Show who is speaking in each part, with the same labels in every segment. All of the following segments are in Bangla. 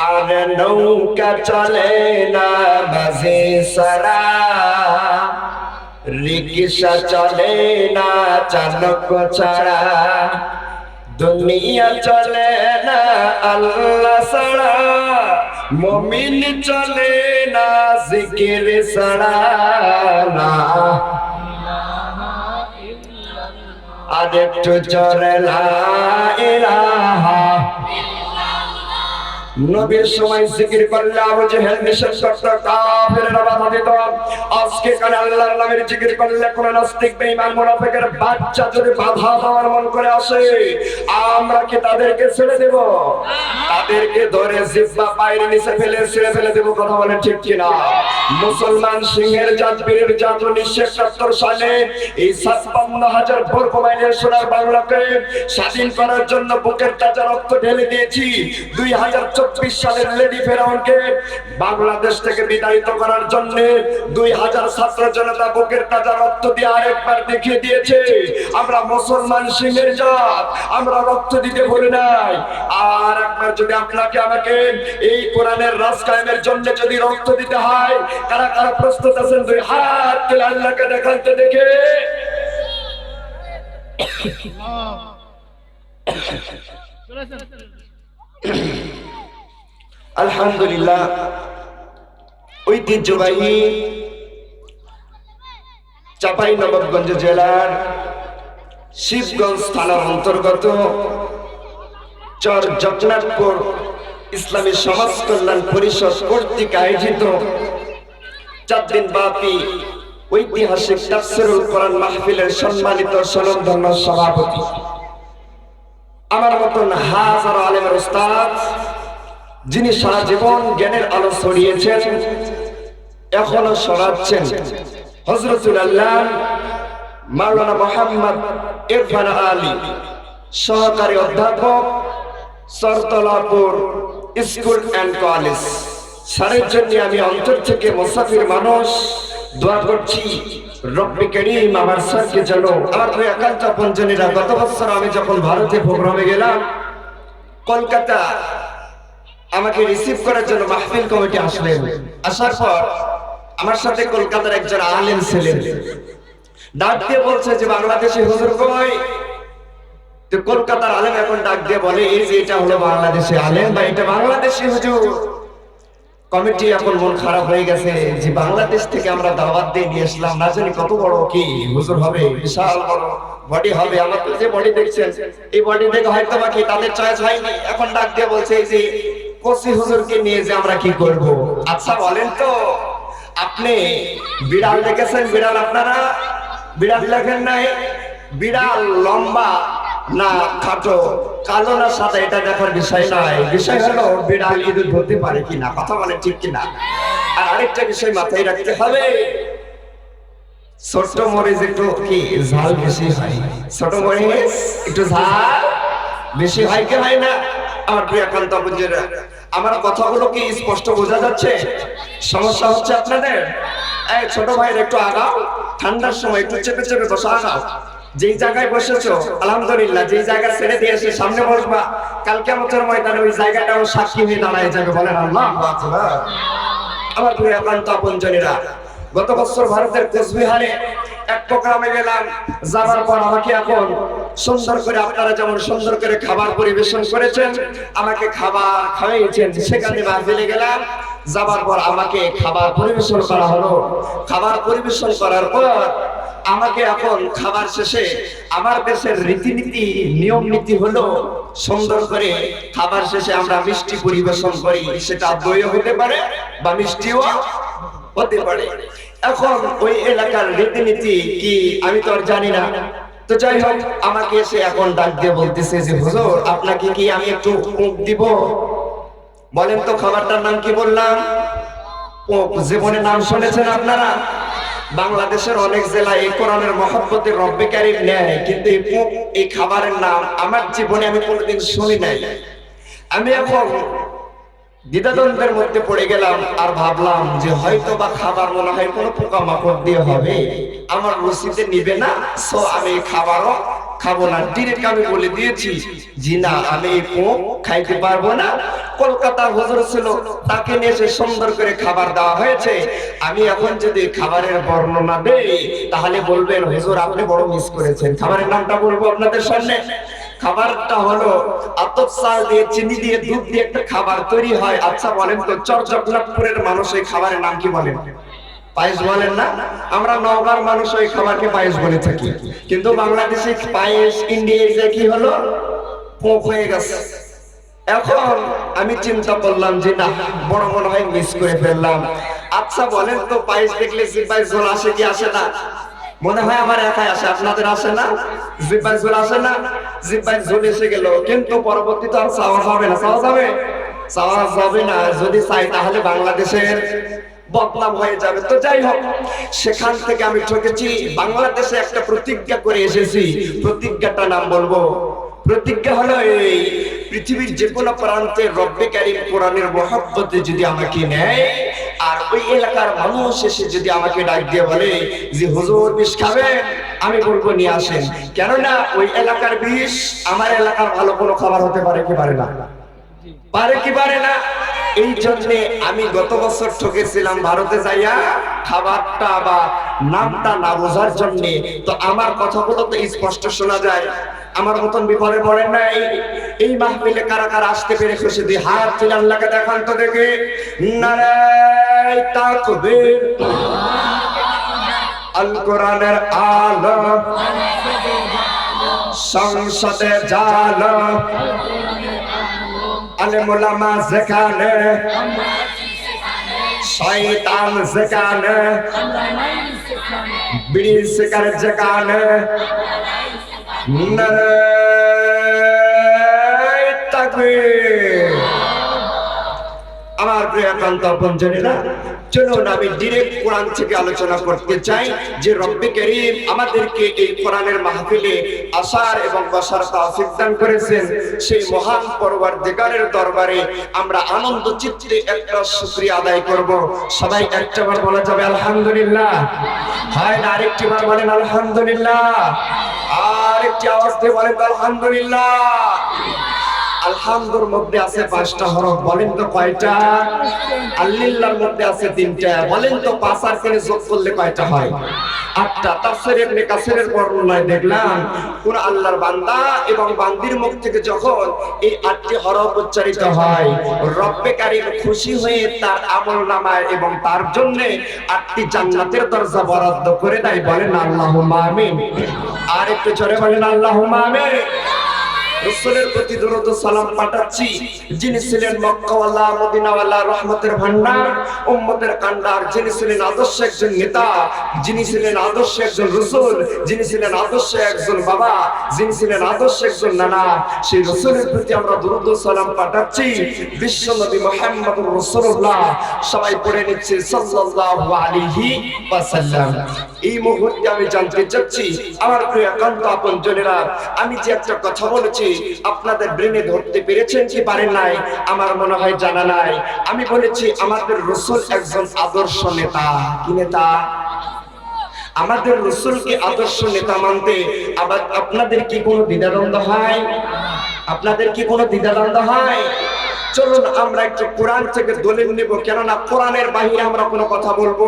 Speaker 1: আর নৌকা চলে না মাঝে সারা, রিক্সা চলে না চালক ছাড়া, দুনিয়া চলে না আল্লাহ ছাড়া, মুমিন চলে না জিকির ছাড়া। আর একটু জোরে লা ইলাহা। নবীর সময় জিকির করলে আবু জেহেল নিষেধ করত, কাফেররা বাধা দিত। আজকে কানে আল্লাহর নামের জিকির করলে কোন নাস্তিক বেঈমান মুনাফিকের বাচ্চা যদি বাধা দেওয়ার মন করে আসে, আমরা কি তাদেরকে ছেড়ে দেব? তাদেরকে ধরে জিহ্বা পায়ের নিচে ফেলে ছেড়ে ফেলে দেব। কথা বলেন ঠিক কিনা? মুসলমান সিংহের জাত বীরের জাত 1971 সালে এই 56,000 বর্গ মাইলের সোনার বাংলাকে স্বাধীন করার জন্য বুকের তাজা রক্ত ঢেলে দিয়েছি। 2024 সালের লেডি ফেরাউনকে বাংলাদেশ থেকে বিতাড়িত করার জন্য 2000 ছাত্র জনতা বুকের তাজা রক্ত দিয়ে আরেকবার দেখিয়ে দিয়েছে আমরা মুসলমান সিংহের জাত, আমরা রক্ত দিতে ভুলি নাই। আর একবার যদি আপনাকে আমাকে এই কোরআনের রাজ কায়েমের জন্য যদি রক্ত দিতে হয়, কারা কারা প্রস্তুত আছেন? দুই হাত তুলে আল্লাহকে দেখাতে দেখে। আলহামদুলিল্লাহ, ঐতিহ্যবাহী চাঁপাইনবাবগঞ্জ জেলার শিবগঞ্জ থানার অন্তর্গত চর জগন্নাথপুর ইসলামী সমাজ কল্যাণ পরিষদ কর্তৃক আয়োজিত 4 দিন ব্যাপী ঐতিহাসিক তাফসীরুল কোরআন মাহফিলের সম্মানিত স্বনামধন্য সভাপতি, আমার মতন হাজার আলেমের উস্তাদ, যিনি সারা জীবন জ্ঞানের আলো ছড়িয়েছেন, এখনো ছড়াচ্ছেন, হযরতুল আল্লাহ মাওলানা মোহাম্মদ ইরফান আলী, সহকারী অধ্যাপক, সরতলাপুর স্কুল অ্যান্ড কলেজ। স্যারের জন্য আমি অন্তর থেকে মুসাফির মানুষ দোয়া করছি, রব্বে করিম আমার স্যারকে যেন। আমার দুই একান্ত আপনজনেরা, গত বছর আমি যখন ভারতে প্রোগ্রামে গেলাম, কলকাতা আমাকে রিসিভ করার জন্য মাহফিল কমিটি আসলেন। আসার পর আমার সাথে কলকাতার একজন আলেম ছিলেন, ডাক দিয়ে বলছে যে বাংলাদেশে হুজুর কই? তো কলকাতার আলেম এখন ডাক দিয়ে বলে, এই যে এটা হলো বাংলাদেশে আলেম বা এটা বাংলাদেশি হুজুর। কমিটি এখন মন খারাপ হয়ে গেছে যে বাংলাদেশ থেকে আমরা দাওয়াত দিয়ে নিয়ে আসলাম, না জানি কত বড় কি হুজুর হবে, বিশাল বড় বডি হবে। আমার তো যে বডি দেখছেন, এই বডি দেখে হয়তো বাকি তাদের চয়েস হয়নি। এখন ডাক দিয়ে বলছে এই যে কচি হুজুরকে নিয়ে যে আমরা কি করব। আচ্ছা বলেন তো, আপনি বিড়াল দেখেছেন? বিড়াল আপনারা বিড়াল দেখেন নাই? বিড়াল লম্বা না খাটো, কালো না সাদা, এটা দেখার বিষয় নয়। বিষয় হলো বিড়াল ইঁদুর ধরতে পারে কিনা। কথা বলে ঠিক কিনা? আর আরেকটা বিষয় মাথায় রাখতে হবে, ছোট মরিচ একটু কি ঝাল বেশি হয়, ছোট মরিচ একটু ঝাল বেশি হয় কি হয় না? আমার প্রিয় একান্ত বুঝেরা, আমার কথাগুলো কি স্পষ্ট বোঝা যাচ্ছে? সমস্যা হচ্ছে আপনাদের? এই ছোট ভাইয়ের একটু আগাও, ঠান্ডার সময় একটু চেপে চেপে বসে আগাও। যেই জায়গায় বসেছো আলহামদুলিল্লাহ, যেই জায়গা ছেড়ে দিয়ে এসে সামনে বসবা, কাল কিয়ামতের ময়দানে ওই জায়গাটাও সাক্ষী হয়ে দাঁড়ায় যাবে। বলেন আল্লাহু আকবার। আমার প্রিয় একান্ত আপনজনেরা, গত বছর ভারতের কোচবিহারে এক প্রোগ্রামে গেলাম। যাবার পর আমাকে এখন সুন্দর করে, আপনারা যেমন সুন্দর করে খাবার পরিবেশন করেছেন, আমাকে খাবার খাওয়াইছেন, সেখানে মাহফিলে গেলাম। যাবার পর আমাকে খাবার পরিবেশন করা হলো। খাবার পরিবেশন করার পর আমাকে এখন খাবার শেষে, আমার দেশের রীতিনীতি নিয়ম নীতি হলো সুন্দর করে খাবার শেষে আমরা মিষ্টি পরিবেশন করি। সেটা দইও হতে পারে বা মিষ্টিও হতে পারে। এখন ওই এলাকার রীতিনীতি কি আমি তো আর জানি না। তো যাই হোক, আমাকে এসে এখন ডাক দিয়ে বলতেছে যে হুজুর, আপনাকে কি আমি একটু মুখ দিব? বলেন তো খাবারটার নাম কি বললাম? জীবনে নাম শুনেছেন আপনারা? বাংলাদেশের অনেক জেলায় এই কোরআনের মহব্বতের রব্বে কারীম নেয়, কিন্তু এই খাবারের নাম আমার জীবনে আমি কোনোদিন শুনি নাই। আমি এখন দ্বিধাদ্বন্দ্বের মধ্যে পড়ে গেলাম, আর ভাবলাম যে হয়তো বা খাবার মনে হয় কোনো পোকামাকড় দিয়ে হবে, আমার রুচিতে নিবে না। সো আমি খাবারও খাবো না। ডিরেক্ট আমি বলে দিয়েছি জি না, আমি এই পোক খাইতে পারবো না। কলকাতা হুজুর ছিল, তাকে নিয়ে এসে সুন্দর করে খাবার দেওয়া হয়েছে। আমি এখন যদি খাবারের বর্ণনা দেই তাহলে বলবেন হুজুর আপনি বড় মিস করেছেন। খাবারের নামটা বলবো আপনাদের সামনে। খাবারটা হলো আতপ চাল দিয়ে, চিনি দিয়ে, দুধ দিয়ে একটা খাবার তৈরি হয়। আচ্ছা বলেন তো চরজগন্নাথপুরের মানুষ এই খাবারের নাম কি বলেন? পায়েস বলেন না? আমরা নওগাঁর মানুষ ওই খাবারকে পায়েস বলে থাকি, কিন্তু বাংলাদেশে পায়েস, ইন্ডিয়ায় যে কি হলো, পোক হয়ে গেছে। এখন আমি চিন্তা করলাম যে না, বড় মনে হয় মিস করে ফেললাম। আচ্ছা বলেন তো পায়েস দেখলে জিহ্বায় জল আসে কি আসে না? মনে হয় আমার একাই আসে, আপনাদের আসে না? জিহ্বায় জল আসে না? জিহ্বায় জল এসে গেল, কিন্তু পরবর্তীতে আর চাওয়া যাবে না। চাওয়া যাবে? চাওয়া যাবে না। যদি চাই তাহলে বাংলাদেশের বদনাম হয়ে যাবে। তো যাই হোক, সেখান থেকে আমি ঠকেছি। বাংলাদেশে একটা প্রতিজ্ঞা করে এসেছি, প্রতিজ্ঞাটা নাম বলবো। প্রতিজ্ঞা হলো এই, পৃথিবীর যে কোনো প্রান্তে রব্বে কারীম কোরআনের মহব্বতে যদি আমাকে নেয়, আর ওই এলাকার মানুষ এসে যদি আমাকে ডাক দিয়ে বলে যে হুজুর বিষ খাবেন, আমি বলবো নিয়ে আসেন। কেননা ওই এলাকার বিষ আমার এলাকার ভালো কোনো খাবার হতে পারে কি পারে না? পারে কি পারে না? এই জন্যে আমি গত বছর ঠকেছিলাম ভারতে যাইয়া, খাবারটা বা নামটা না বোঝার জন্যে। তো আমার কথাগুলো তো স্পষ্ট শোনা যায়। আমার মতন বিপদে পড়েন নাই। এই মাহফিলে কারা কারা আসতে পেরে খুশি? দিয়ে হাত তুলে আল্লাহকে দেখান তো দেখে। নারে তাকবীর, আল কোরআনের আলো সংসদে জালো, আলেম ওলামা যেখানে, শয়তান যেখানে, বিড়ি সিগারেট যেখানে, নারে তাকবীর। আমার প্রিয় একান্ত আপনজনেরা, চলুন আমি ডিরেক্ট কোরআন থেকে আলোচনা করতে চাই যে রব্বে কারীম আমাদেরকে এই কোরআনের মাহফিলে আসার এবং বসার তৌফিক দান করেছেন। সেই মহান পরওয়ারদিগারের দরবারে আমরা আনন্দ চিত্তে একটা শুকরিয়া আদায় করব। সবাই একটাবার বলা যাবে আলহামদুলিল্লাহ? হয় না আরেকটি বার বলেন আলহামদুলিল্লাহ? আর একটি আওয়াজ দিয়ে বলেন আলহামদুলিল্লাহ। আলহামদুর মধ্যে আছে 5টা হরফ, বলেন তো কয়টা? আল্লিল্লাহর মধ্যে আছে 3টা, বলেন তো 5 আর 3 যোগ করলে কয়টা হয়? 8টা। তাফসীর ইবনে কাসিরের বর্ণনায় দেখলাম কোন আল্লাহর বান্দা এবং বান্দির মুখ থেকে যখন এই 8টি হরফ উচ্চারিত হয়, রব্বে কারীম খুশি হয়ে তার আমলনামায় এবং তার জন্য 8টি জান্নাতের দরজা বরাদ্দ করে দেয়। বলেন আল্লাহুম্মা আমিন। আর একটু জোরে বলেন আল্লাহুম্মা আমিন। রাসূলের প্রতি দরুদ ও সালাম পাঠাচ্ছি, যিনি ছিলেন মক্কাওয়ালা, মদিনাওয়ালা, রহমতের ভান্ডার, উম্মতের কান্ডার, যিনি ছিলেন আদর্শ একজন নেতা, যিনি ছিলেন আদর্শ একজন রাসূল, যিনি ছিলেন আদর্শ একজন বাবা, যিনি ছিলেন আদর্শ একজন নানা। সেই রাসূলের প্রতি আমরা দরুদ ও সালাম পাঠাচ্ছি। বিশ্ব নবী মুহাম্মদুর রাসূলুল্লাহ, সবাই পড়ে নিচ্ছে সাল্লাল্লাহু আলাইহি ওয়াসাল্লাম। এই মুহূর্তে আমি জানতে চাচ্ছি আমার প্রিয় একান্ত আপনজনেরা, আমি যে একটা কথা বলেছি আপনাদের ব্রেনে ধরতে পেরেছেন কি পারেন নাই আমার মনে হয় জানা নাই। আমি বলেছি আমাদের রাসূল একজন আদর্শ নেতা। কি নেতা? আমাদের রাসূলকে আদর্শ নেতা মানতে আবার আপনাদের কি কোনো দ্বিধাদ্বন্দ্ব হয়? আপনাদের কি কোনো দ্বিধাদ্বন্দ্ব হয়? চলুন আমরা একটু কোরআন থেকে দলিল নেব, কেননা কোরআনের বাহিরে আমরা কোনো কথা বলবো,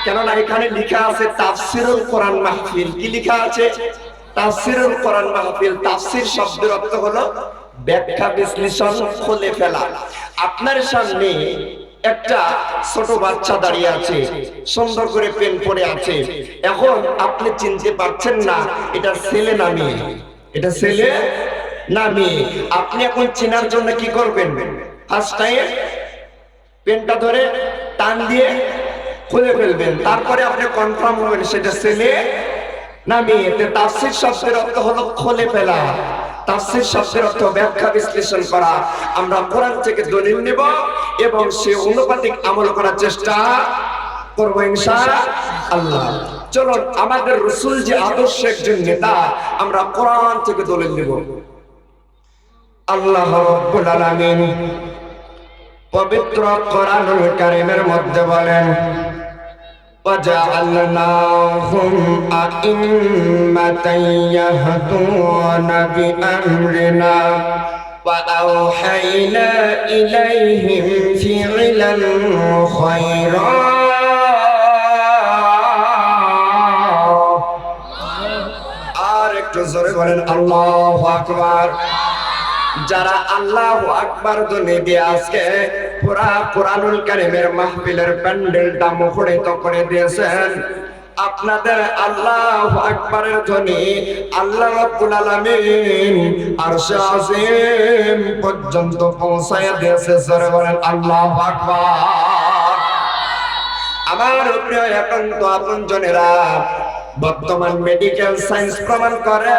Speaker 1: কেননা এখানে লেখা আছে তাফসীরুল কোরআন মাহফিল। কি লেখা আছে? তাফসীরুল কোরআন মাহফিল। তাফসীর শব্দের অর্থ হলো ব্যাখ্যা, বিশ্লেষণ, খুলে ফেলা। আপনার সামনে একটা ছোট বাচ্চা দাঁড়িয়ে আছে, সুন্দর করে পেন পড়ে আছে। এখন আপনি চিনতে পারছেন না এটা ছেলে না মেয়ে, এটা ছেলে না মেয়ে। আপনি এখন চেনার জন্য কি করবেন? ফার্স্ট টাইম পেনটা ধরে টান দিয়ে খুলে ফেলবেন, তারপরে আপনি কনফার্ম হবেন সেটা ছেলে না মেয়ে। তাফসীর শব্দের অর্থ হলো খুলে ফেলা, তাফসীর শব্দের অর্থ ব্যাখ্যা, বিশ্লেষণ করা। আমরা কোরআন থেকে দলিল নেব এবং সে অনুপাতিক আমল করার চেষ্টা করব ইনশাআল্লাহ। চলুন আমাদের রাসূল যে আদর্শ একজন নেতা, আমরা কোরআন থেকে দলিল নেব। আল্লাহ রাব্বুল আলামিন পবিত্র কোরআনুল কারীমের মধ্যে বলেন وجعلناهم أئمة يهدون بأمرنا وأوحينا إليهم فعل الخيرات আর একটু জোরে বলেন আল্লাহু আকবার। যারা আল্লাহু আকবার ধ্বনি দিয়ে আজকে পুরা কুরআনুল কারীমের মাহফিলের প্যান্ডেলটা মুখরিত করে দিয়েছেন, আপনাদের আল্লাহু আকবারের ধ্বনি আল্লাহ রাব্বুল আলামিন আরশে আজিম পর্যন্ত পৌঁছায় দিয়েছে। জোরে বলেন আল্লাহু আকবার। আমার প্রিয় একান্ত আপনজনেরা, বর্তমান মেডিকেল সায়েন্স প্রমাণ করে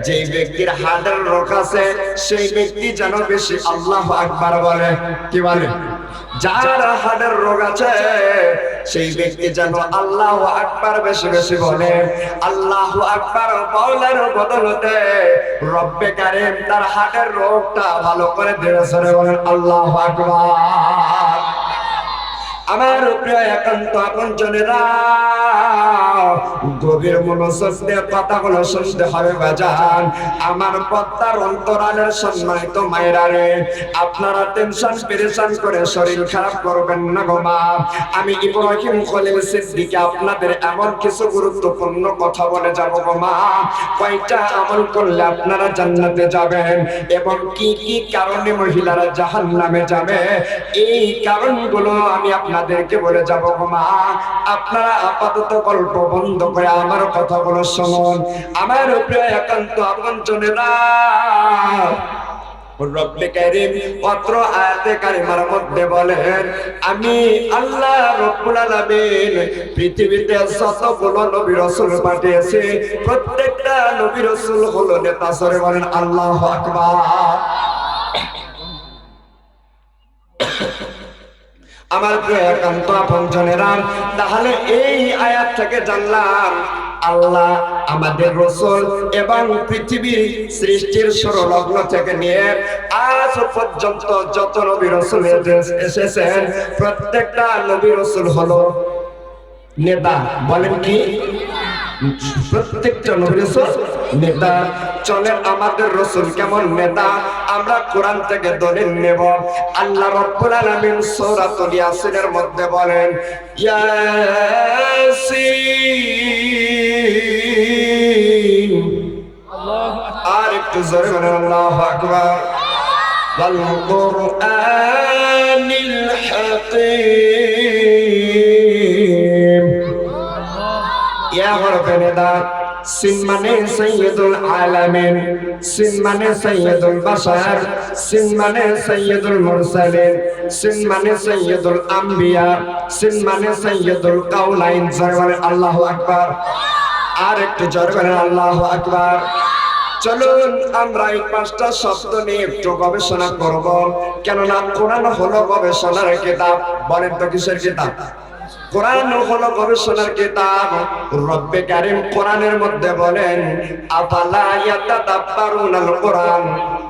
Speaker 1: যে ব্যক্তির হার্টের রোগ আছে সেই ব্যক্তি যেন বেশি আল্লাহু আকবার বলে। কি বলে? যার হার্টের রোগ আছে সেই ব্যক্তি যেন আল্লাহু আকবার বেশি বেশি বলে। আল্লাহু আকবার বলার বদলতে রব্বে কারীম তার হার্টের রোগটা ভালো করে দিয়েছে। বলেন আল্লাহু আকবার। আমার প্রিয় একান্ত আপনজনেরা, গভীর মনোযোগ দিয়ে কথাগুলো শুনতে হবে বাজান। আমার পদ্মার অন্তরালের সম্মানিত মায়েরা রে, আপনারা টেনশন পেরেশান করে শরীর খারাপ করবেন না গো মা। আমি ইব্রাহিম খলিল সিদ্দিকী আপনাদের এমন কিছু গুরুত্বপূর্ণ কথা বলে যাব গো মা। কয়টা আমল করলে আপনারা জান্নাতে যাবেন এবং কি কি কারণে মহিলারা জাহান্নামে যাবে, এই কারণগুলো আমি আপনাদেরকে বলে যাব গো মা। আপনারা আপাতত গল্প বন্ধ করে আমার কথাগুলো শুনুন। আমার প্রিয় একান্ত আপনজনেরা, রব্বে কারীম পত্র আয়াতে কারিমার মধ্যে বলেন, আমি আল্লাহ রব্বুল আলামিন পৃথিবীতে যতগুলো নবী রাসূল পাঠিয়েছি প্রত্যেকটা নবী রাসূল হলো নেতা। সরে বলেন আল্লাহু আকবার। আমার প্রিয় একান্ত আপনজনেরা, তাহলে এই আয়াত থেকে জানলাম আল্লাহ আমাদের রাসূল এবং পৃথিবীর সৃষ্টির শুরুলগ্ন থেকে নিয়ে আজ পর্যন্ত যত নবী রাসূল এসেছেন প্রত্যেকটা নবী রাসূল হলো নেতা। বলেন কি? প্রত্যেকটা নবী রাসূল নেতা। চলেন আমাদের রাসূল কেমন নেতা আমরা কোরআন থেকে দলিল নেব। আল্লাহ রাব্বুল আলামিন সূরাতুল ইয়াসিনের মধ্যে বলেন, ইয়াসিন। আল্লাহু আকবার। আর একটু জোরে বলেন আল্লাহু আকবার। ওয়াল কুরআনিল হাকীম। ইয়া হরফে নিদা। সিন মানে সাইয়্যিদুল আলামিন, সিন মানে সাইয়্যিদুল বাশার, সিন মানে সাইয়্যিদুল মুরসালিন, সিন মানে সাইয়্যিদুল আম্বিয়া, সিন মানে সাইয়্যিদুল কাউলাইন। জোরে বলেন আল্লাহু আকবার। আর একটু জোরে বলেন আল্লাহু আকবার। চলুন আমরা এই পাঁচটা শব্দ নিয়ে একটু গবেষণা করব, কেননা কোরআন হলো গবেষণার কিতাব। বলেন তো কিসের কিতাব? কোরআন হলো গবেষণার কিতাব। রব্বে কারীম কোরআনের মধ্যে বলেন, আফালা ইয়াতাদাব্বারুনাল কোরআন,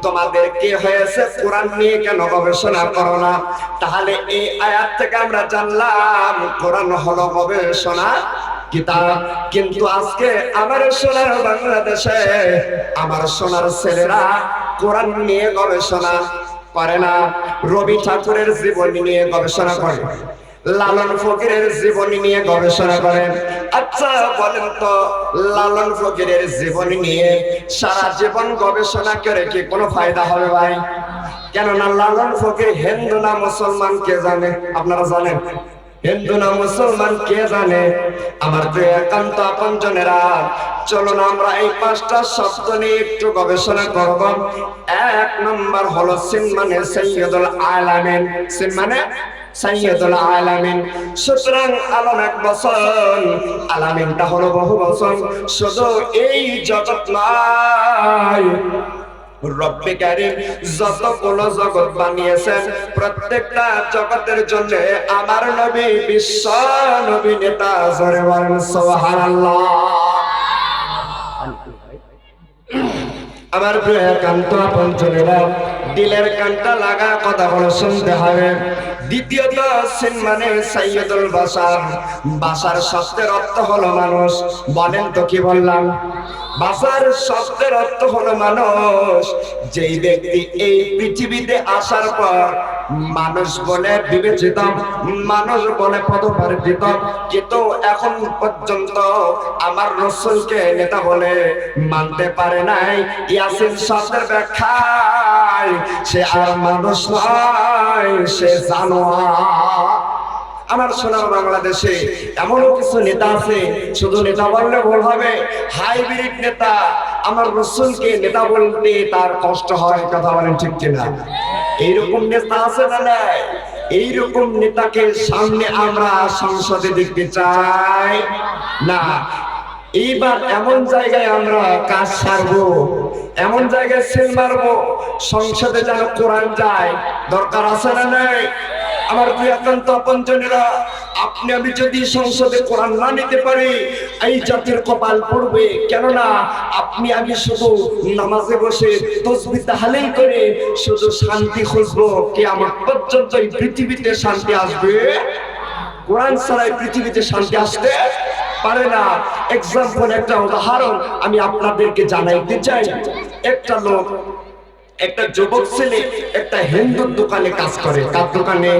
Speaker 1: তোমাদের কি হয়েছে কোরআন নিয়ে কেন গবেষণা করো না? তাহলে এই আয়াত থেকে আমরা জানলাম কোরআন হলো গবেষণা কিতাব। কিন্তু আজকে আমার সোনার বাংলাদেশে আমার সোনার ছেলেরা কোরআন নিয়ে গবেষণা করে না, রবি ঠাকুরের জীবনী নিয়ে গবেষণা করে, লালন ফকিরের জীবনী নিয়ে গবেষণা করেন। আচ্ছা বলেন তো, লালন ফকিরের জীবনী নিয়ে সারা জীবন গবেষণা করে কি কোনো ফায়দা হবে ভাই? কেননা লালন ফকির হিন্দু না মুসলমান কে জানে? আপনারা জানেন? হিন্দু না মুসলমান কে জানে? আমার প্রিয় একান্ত আপনজনেরা, চলুন আমরা এই পাঁচটা শব্দ নিয়ে একটু গবেষণা করব। এক নম্বর হলো সিন মানে সাইয়্যিদুল আলামিন। সিন মানে সাইয়্যিদুল আলামিন। সুতরাং আলম এক বচন, আলামিনটা হলো বহু বচন। শুধু এই জগৎ নয়, রব্বে কারীম যতগুলো জগৎ বানিয়েছেন প্রত্যেকটা জগতের জন্য আমার নবী বিশ্ব নবী নেতা। জোরে বলেন সুবহানাল্লাহ। আমার প্রিয় একান্ত আপনজনেরা, দিলের কানটা লাগা কথাগুলো শুনতে হবে। দ্বিতীয়ত সিন মানে সাইয়্যিদুল বাশার, বাশার শব্দের অর্থ হলো মানুষ। বলেন তো কি বললাম? বাশার শব্দের অর্থ হলো মানুষ। যেই ব্যক্তি এই পৃথিবীতে আসার পর মানুষ বলে বিবেচিত, মানুষ বলে পদমার্জিত, কিন্তু এখন পর্যন্ত আমার রাসূলকে নেতা বলে মানতে পারে নাই। ইয়াসিন শব্দের ব্যাখ্যায় সে আর মানুষ নয়, সে জানোয়ার। আমার সোনার বাংলাদেশে এমনও কিছু নেতা আছে, শুধু নেতা বললে ভুল হবে, হাইব্রিড নেতা। আমার রাসূলকে নেতা বলতে তার কষ্ট হয়, কথা বলেন ঠিক কিনা? এইরকম নেতা আছে না নাই? এইরকম নেতাকে সামনে আমরা সংসদে দেখতে চাই না। এইবার এমন জায়গায় আমরা কাজ সারবো, এমন জায়গায় সেল মারবো, সংসদে যেন কোরআন যায়, দরকার আছে না নাই? আমার প্রিয়কান্ত আপনজনেরা, আপনি আমি যদি সংসদে কোরআন না নিতে পারি, এই জাতির কপাল পড়বে। কেননা আপনি আমি শুধু নামাজে বসে তাসবিহ তাহলিল করে শুধু শান্তি খুঁজবো, কিয়ামত পর্যন্ত এই পৃথিবীতে শান্তি আসবে? কোরআন ছাড়া পৃথিবীতে শান্তি আসতে পারে না। এক্সাম্পল, একটা উদাহরণ আমি আপনাদেরকে জানাইতে চাই। একটা লোক, একটা যুবক ছেলে একটা হিন্দুর দোকানে কাজ করে। কার দোকানে?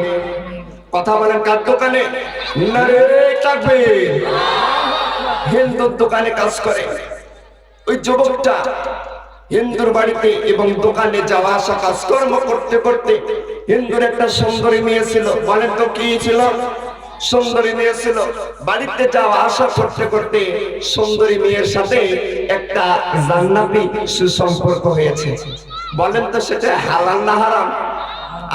Speaker 1: কথা বলেন, কার দোকানে? নারে তাকবীর! হিন্দুর দোকানে কাজ করে। ওই যুবকটা হিন্দুর বাড়িতে এবং দোকানে যাওয়া আসা কাজকর্ম করতে করতে হিন্দুর একটা সুন্দরী মেয়ে ছিল। বলেন তো কি ছিল? সুন্দরী মেয়ে ছিল। বাড়িতে যাওয়া আসা করতে করতে সুন্দরী মেয়ের সাথে একটা জান্নাতি সুসম্পর্ক হয়েছে। বলেন তো সেটা হালাল না হারাম?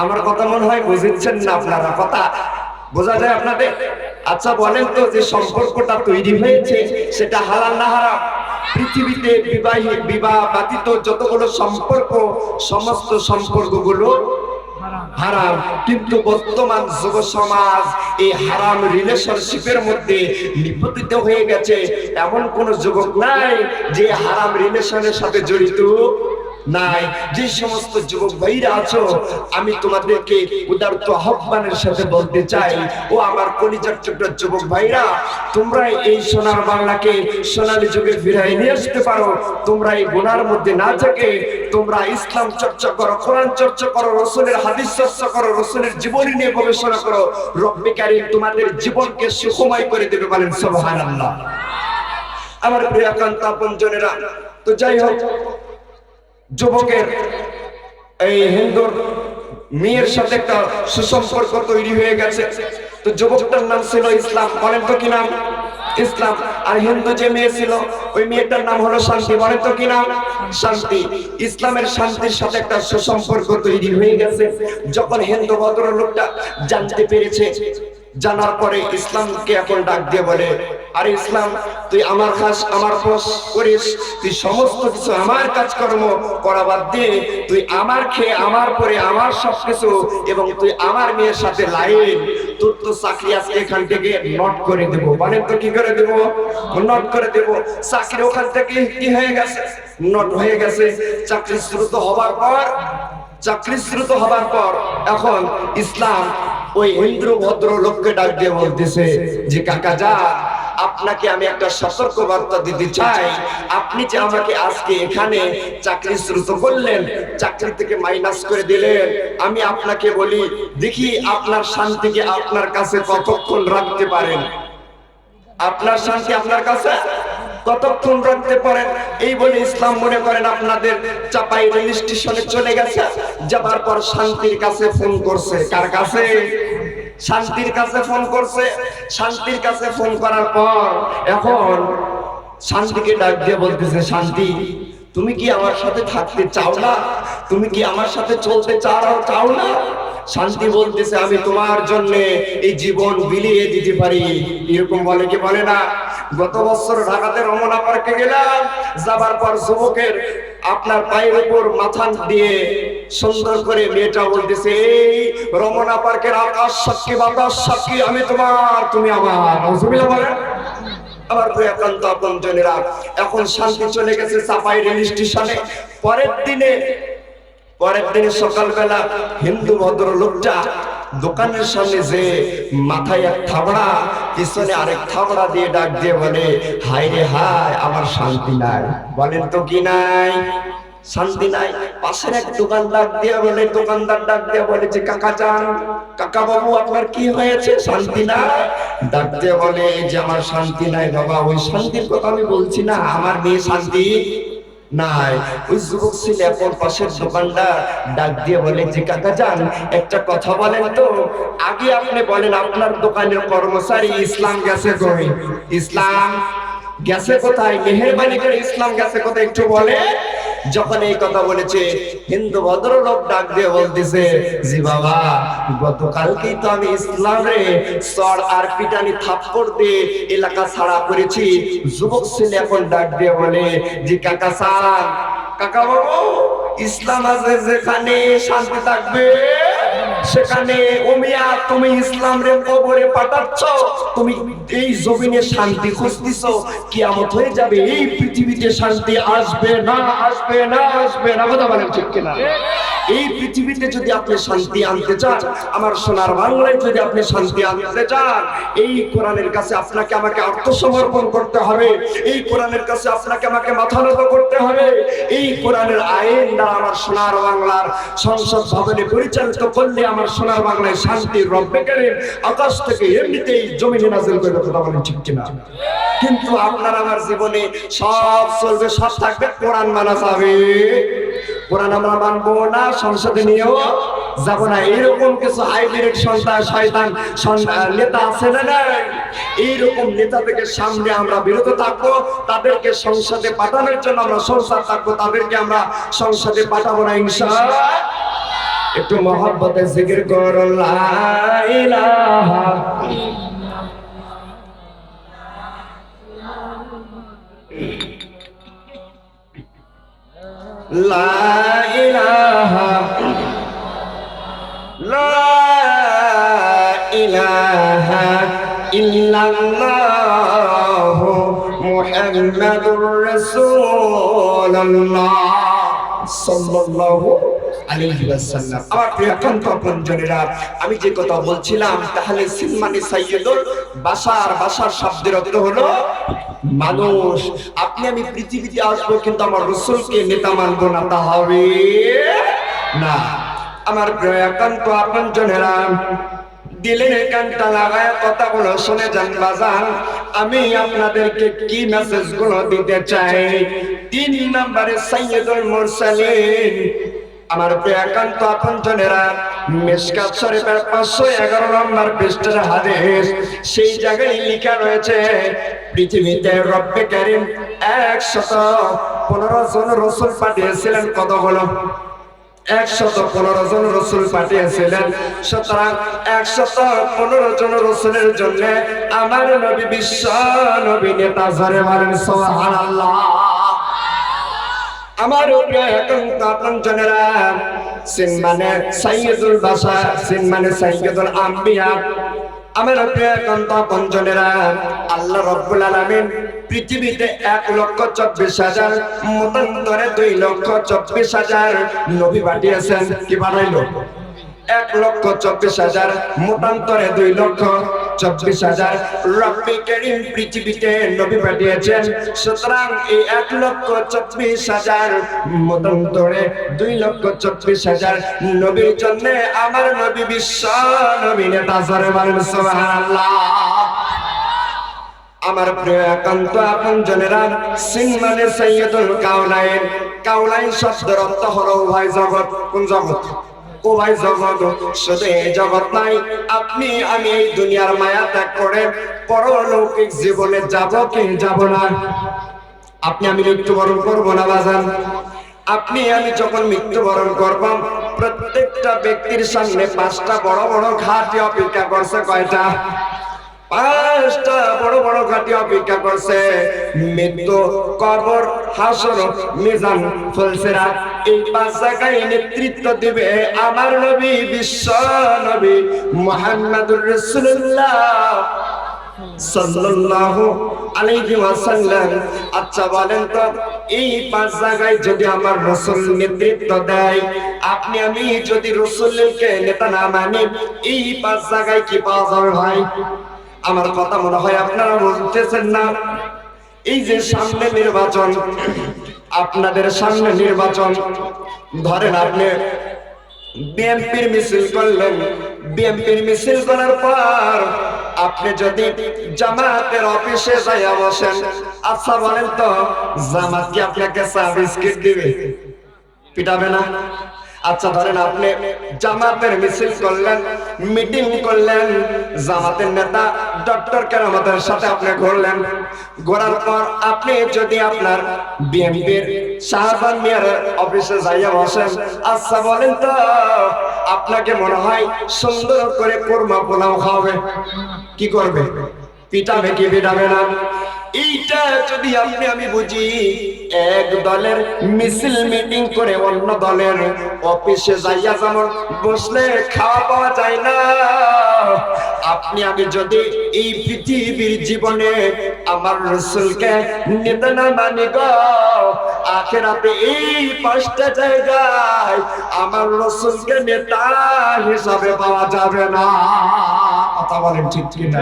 Speaker 1: আমার কথা মনে হয় বুঝছেন না আপনারা, কথা বোঝা যায় আপনাদের? আচ্ছা বলেন তো, যে সম্পর্কটা তৈরি হয়েছে সেটা হালাল না হারাম? পৃথিবীতে বিবাহ ব্যতীত যতগুলো সম্পর্ক, সমস্ত সম্পর্কগুলো হারাম। কিন্তু বর্তমান যুব সমাজ এই হারাম রিলেশনশিপের মধ্যে নিপতিত হয়ে গেছে। এমন কোন যুবক নাই যে হারাম রিলেশনের সাথে জড়িত নাই। যে সমস্ত যুবক ভাইরা আছো, আমি তোমাদেরকে উদারত আহ্বানের সাথে বলতে চাই, ও আমার কলিজার টুকরা যুবক ভাইরা, তোমরা এই সোনার বাংলাকে সোনালী যুগে ফিরিয়ে নিয়ে আসতে পারো। তোমরা এই গুনার মধ্যে না থেকে তোমরা ইসলাম চর্চা করো, কোরআন চর্চা করো, রাসূলের হাদিস চর্চা করো, রাসূলের জীবনী নিয়ে গবেষণা করো। রব্বে কারীম তোমাদের জীবনকে সুখময় করে দেবে। বলেন সুবহানাল্লাহ। আমার প্রিয় কান্তা আপনজনেরা, তো যাই হোক, যুবকের এই হিন্দুর মেয়ের সাথে একটা সুসম্পর্ক তৈরি হয়ে গেছে। তো যুবকটার নাম ছিল ইসলাম। বলেন তো কি নাম? ইসলাম। আর হিন্দু যে মেয়ে ছিল, ওই মেয়েটার নাম হলো শান্তি। বলেন তো কি নাম? শান্তি। ইসলামের শান্তির সাথে একটা সুসম্পর্ক তৈরি হয়ে গেছে। যখন হিন্দু ভদ্রলোকটা জানতে পেরেছে, জানার পরে ইসলামকে এখন ডাক দিয়ে বলে, আরে ইসলাম, তুই আমার কাজ আমার পোষ করিস, তুই সমস্ত কিছু আমার কাজকর্ম করা বাদ দিয়ে তুই আমার খেয়ে আমার পরে আমার সবকিছু, এবং তুই আমার মেয়ের সাথে লাইন, তোর তো চাকরি আজকে এখান থেকে নট করে দেবো। বলেন তো কি করে দেবো? নট করে দেবো। চাকরি ওখান থেকে কি হয়ে গেছে? নট হয়ে গেছে। চাকরিচ্যুত হবার পর এখন ইসলাম ওই হিন্দু ভদ্রলোককে ডাক দিয়ে বলতেছে যে, কাকা যা, আপনাকে আমি একটা সতর্ক বার্তা দিতে চাই। আপনি যে আমাকে আজকে এখানে চাকরিচ্যুত করলেন, চাকরি থেকে মাইনাস করে দিলেন, আমি আপনাকে বলি, দেখি আপনার শান্তিকে আপনার কাছে কতক্ষণ রাখতে পারেন। আপনার শান্তি আপনার কাছে কতক্ষণ রাখতে পারেন? এই বলে ইসলাম মনে করেন আপনাদের চাপাই রেল স্টেশনে চলে গেছে। যাবার পর শান্তির কাছে ফোন করছে। কার কাছে? শান্তির কাছে ফোন করছে। শান্তির কাছে ফোন করার পর এখন শান্তিকে ডাক দিয়ে বলতেছে, শান্তি, তুমি কি আমার সাথে থাকতে চাও না? তুমি কি আমার সাথে চলতে চাও না? শান্তি বলতেছে, আমি তোমার জন্য এই জীবন বিলিয়ে দিতে পারি। এরকম বলে কি বলে না? গত বছর ঢাকাতে রমনা পার্কে গেলাম, যাবার পর যুবকের আপনার পায়ের উপর মাথা দিয়ে সুন্দর করে মেয়েটা বলতেছে, এই রমনা পার্কের আকাশ সাক্ষী, বাতাস সাক্ষী, আমি তোমার, তুমি আমার। নাউজুবিল্লাহ বলেন। আমার প্রিয়কান্ত আপনজনেরা, এখন শান্তি চলে গেছে চাপাই রেল স্টেশনে। পরের দিনে সকালবেলা হিন্দু ভদ্রলোকটা দোকানের সামনে যে মাথায় এক থাবড়া পিছনে আরেক থাবড়া দিয়ে ডাক দিয়ে বলে, হায় রে হায়, আমার শান্তি নাই। বলেন তো কি নাই? শান্তি নাই। পাশের এক দোকানদার দিয়ে বলে, দোকানদার ডাক দিয়ে বলে যে, কাকা যান, কাকা বাবু, আপনার কি হয়েছে, শান্তি নাই? ডাক দিয়ে বলে যে, আমার শান্তি নাই বাবা। ওই শান্তির কথা আমি বলছি না, আমার মেয়ে শান্তি নাই। ওই যুবক ছেলে এখন পাশের দোকানদার ডাক দিয়ে বলে যে, কাকা যান, একটা কথা বলেন তো, আগে আপনি বলেন আপনার দোকানের কর্মচারী ইসলাম গেছে কই? ইসলাম গেছে কোথায়? মেহেরবানি করে ইসলাম গেছে কোথায় একটু বলে। যখন এই কথা বলেছে, হিন্দু ভদ্রলোক ডাক দিয়ে বলতেছে, জি বাবা, গতকালকেই তো আমি ইসলামে চড় আর পিটানি থাপ্পড় দিয়ে এলাকা ছাড়া করেছি। যুবক ছেলে এখন ডাক দিয়ে বলে, জি কাকা সান, কাকা বাবু, ইসলাম আছে যেখানে শান্তি থাকবে সেখানে। ওমিয়া, তুমি ইসলাম রে কবরে পাঠাচ্ছ, তুমি এই জমিনে শান্তি খুঁজতেছ, কিয়ামত হয়ে যাবে, এই পৃথিবীতে শান্তি আসবে না, আসবে না, আসবে না। কথা বলেন ঠিক কিনা? এই পৃথিবীতে যদি আপনি শান্তি আনতে চান, আমার সোনার বাংলায় যদি আপনি শান্তি আনতে চান, এই কোরআনের কাছে আপনাকে আমাকে আত্মসমর্পণ করতে হবে। এই কোরআনের কাছে আপনাকে আমাকে মাথা নত করতে হবে। এই কোরআনের আইন দ্বারা আমার সোনার বাংলার সংসদ ভবনে পরিচালিত করলে আমার সোনার বাংলায় শান্তির রব্বে কারীম আকাশ থেকে এমনিতেই জমিনে নাযিল করবে। কথা বলেন ঠিক কিনা? কিন্তু আপনার আমার জীবনে সব চলবে, সব থাকবে, কোরআন মানা যাবে, কোরআন আমরা মানবো না, সংসদে নিয়েও যাব না। এরকম কিছু হাইব্রিড সন্তান শয়তান নেতা আছে না? এইরকম নেতা থেকে সামনে আমরা বিরত থাকবো। তাদেরকে সংসদে পাঠানোর জন্য আমরা সংসদ থাকবো, তাদেরকে আমরা সংসদে পাঠাবো না ইনশাআল্লাহ। একটু মহব্বতে জিকির করো, লা ইলাহা লা ইলাহা লা ইলাহা ইল্লাল্লাহু মুহাম্মাদুর রাসূলুল্লাহ সাল্লাল্লাহু আলাইহি ওয়াসাল্লাম। আমার প্রিয় কণ্ঠপ্রঞ্জনেরা, আমি যে কথা বলছিলাম, তাহলে সিন মানে সাইয়্যিদুল বাশার, বাশার শব্দের অর্থ হলো মানুষ। আপনি আমি পৃথিবীতে আসবো, কিন্তু আমার রাসূলকে নেতা মানবো না, তা হবে না। আমার প্রিয় কণ্ঠপ্রঞ্জনেরা, দিলের কানটা লাগায় কথাগুলো শুনে যান বাজান। আমি আপনাদেরকে কি মেসেজ গুলো দিতে চাই। 3 নম্বরে সাইয়্যিদুল মুরসালিন। আমার প্রিয়াকান্ত আপনজনেরা, মিশকাত শরীফের 511 নম্বর পৃষ্ঠার হাদিস, সেই জায়গায় লেখা রয়েছে, পৃথিবীতে রব্বে কারীম 115 জন রাসূল পাঠিয়েছিলেন। কত হলো? 115 জন রাসূল পাঠিয়েছিলেন। সুতরাং 115 জন রাসূলের জন্য আমার নবী বিশ্ব নবী নেতা, জোরে বলেন সুবহানাল্লাহ। আমার আপনজনেরা, সিন মানে সাইয়্যিদুল বাশার, সিন মানে সাইয়্যিদুল আম্বিয়া। আমার আপনজনেরা, আল্লাহ রাব্বুল আলামিন পৃথিবীতে 1,24,000, মতান্তরে 2,24,000 নবী পাঠিয়েছেন। কি বানাইলো? 1,24,000, মতান্তরে 2,24,000 রব্বে কারীম পৃথিবীতে নবী পাঠিয়েছেন। সুতরাং এই 1,24,000 মতান্তরে 2,24,000 নবীর জন্য আমার নবী বিশ্ব নবী নেতা, জোরে বলেন সুবহানাল্লাহ। আমার প্রিয় একান্ত আপনজনেরা, সিন মানে সাইয়্যিদুল কাউনাইন। কাউনাইন শব্দের অর্থ হলো উভয় জগৎ। কোন জগৎ? উভয় জগৎ। শুধু এই জগৎ নাই, আপনি আমি এই দুনিয়ার মায়া ত্যাগ করে পরলৌকিক জীবনে যাব কি যাব না? আপনি আমি মৃত্যুবরণ করবো না বাজান? আপনি আমি যখন মৃত্যুবরণ করব, প্রত্যেকটা ব্যক্তির সামনে 5টা বড় বড় ঘাটি অপেক্ষা করছে। কয়টা? 5টা বড় বড় ঘাটি অপেক্ষা করছে। মৃত্যু, কবর, হাসর, মিজান, ফুলসিরাত। এই 5 জায়গায় নেতৃত্ব দিবে আমার নবী বিশ্ব নবী মুহাম্মাদুর রাসূলুল্লাহ সাল্লাল্লাহু আলাইহি ওয়াসাল্লাম। আচ্ছা বলেন তো, এই 5 জায়গায় যদি আমার রাসূল নেতৃত্ব দেয়, আপনি আমি যদি রাসূলকে নেতা না মানি, এই 5 জায়গায় কি পাওয়া যাবে ভাই? আমার কথা মনে হয় আপনারা বুঝতেছেন না। এই যে সামনে নির্বাচন, আপনাদের সামনে নির্বাচন, ধরেন আপনি বিএনপির মিছিল করলেন, বিএনপির মিছিল করার পর আপনি যদি জামাতের অফিসে যাইয়া বসেন, আচ্ছা বলেন তো জামাত কি আপনাকে চা বিস্কিট দিবে? পিটাবে না? আচ্ছা ধরেন আপনি জামাতের মিছিল করলেন, মিটিং করলেন, জামাতের নেতা ডক্টর কেরামতের সাথে আপনি ঘুরলেন, ঘোরার পর আপনি যদি আপনার বিএনপির শাহজাহান মিয়ার অফিসে যাইয়া বসেন, আচ্ছা বলেন তো আপনাকে মনে হয় সুন্দর করে কোরমা পোলাও খাওয়াবে? কি করবে? পিটাবে কি পিটাবে না? এইটা যদি আপনি আমি বুঝি, এক দলের মিছিল মিটিং করে অন্য দলের অফিসে যাইয়া যেমন বসলে খাওয়া পাওয়া যায় না, আপনি আমি যদি এই পৃথিবীর জীবনে আমার রাসূলকে নেতা না মানি গো, আখিরাতে এই 5টা জায়গায় আমার রাসূলকে নেতা হিসাবে পাওয়া যাবে না। কথা বলেন ঠিক কি না?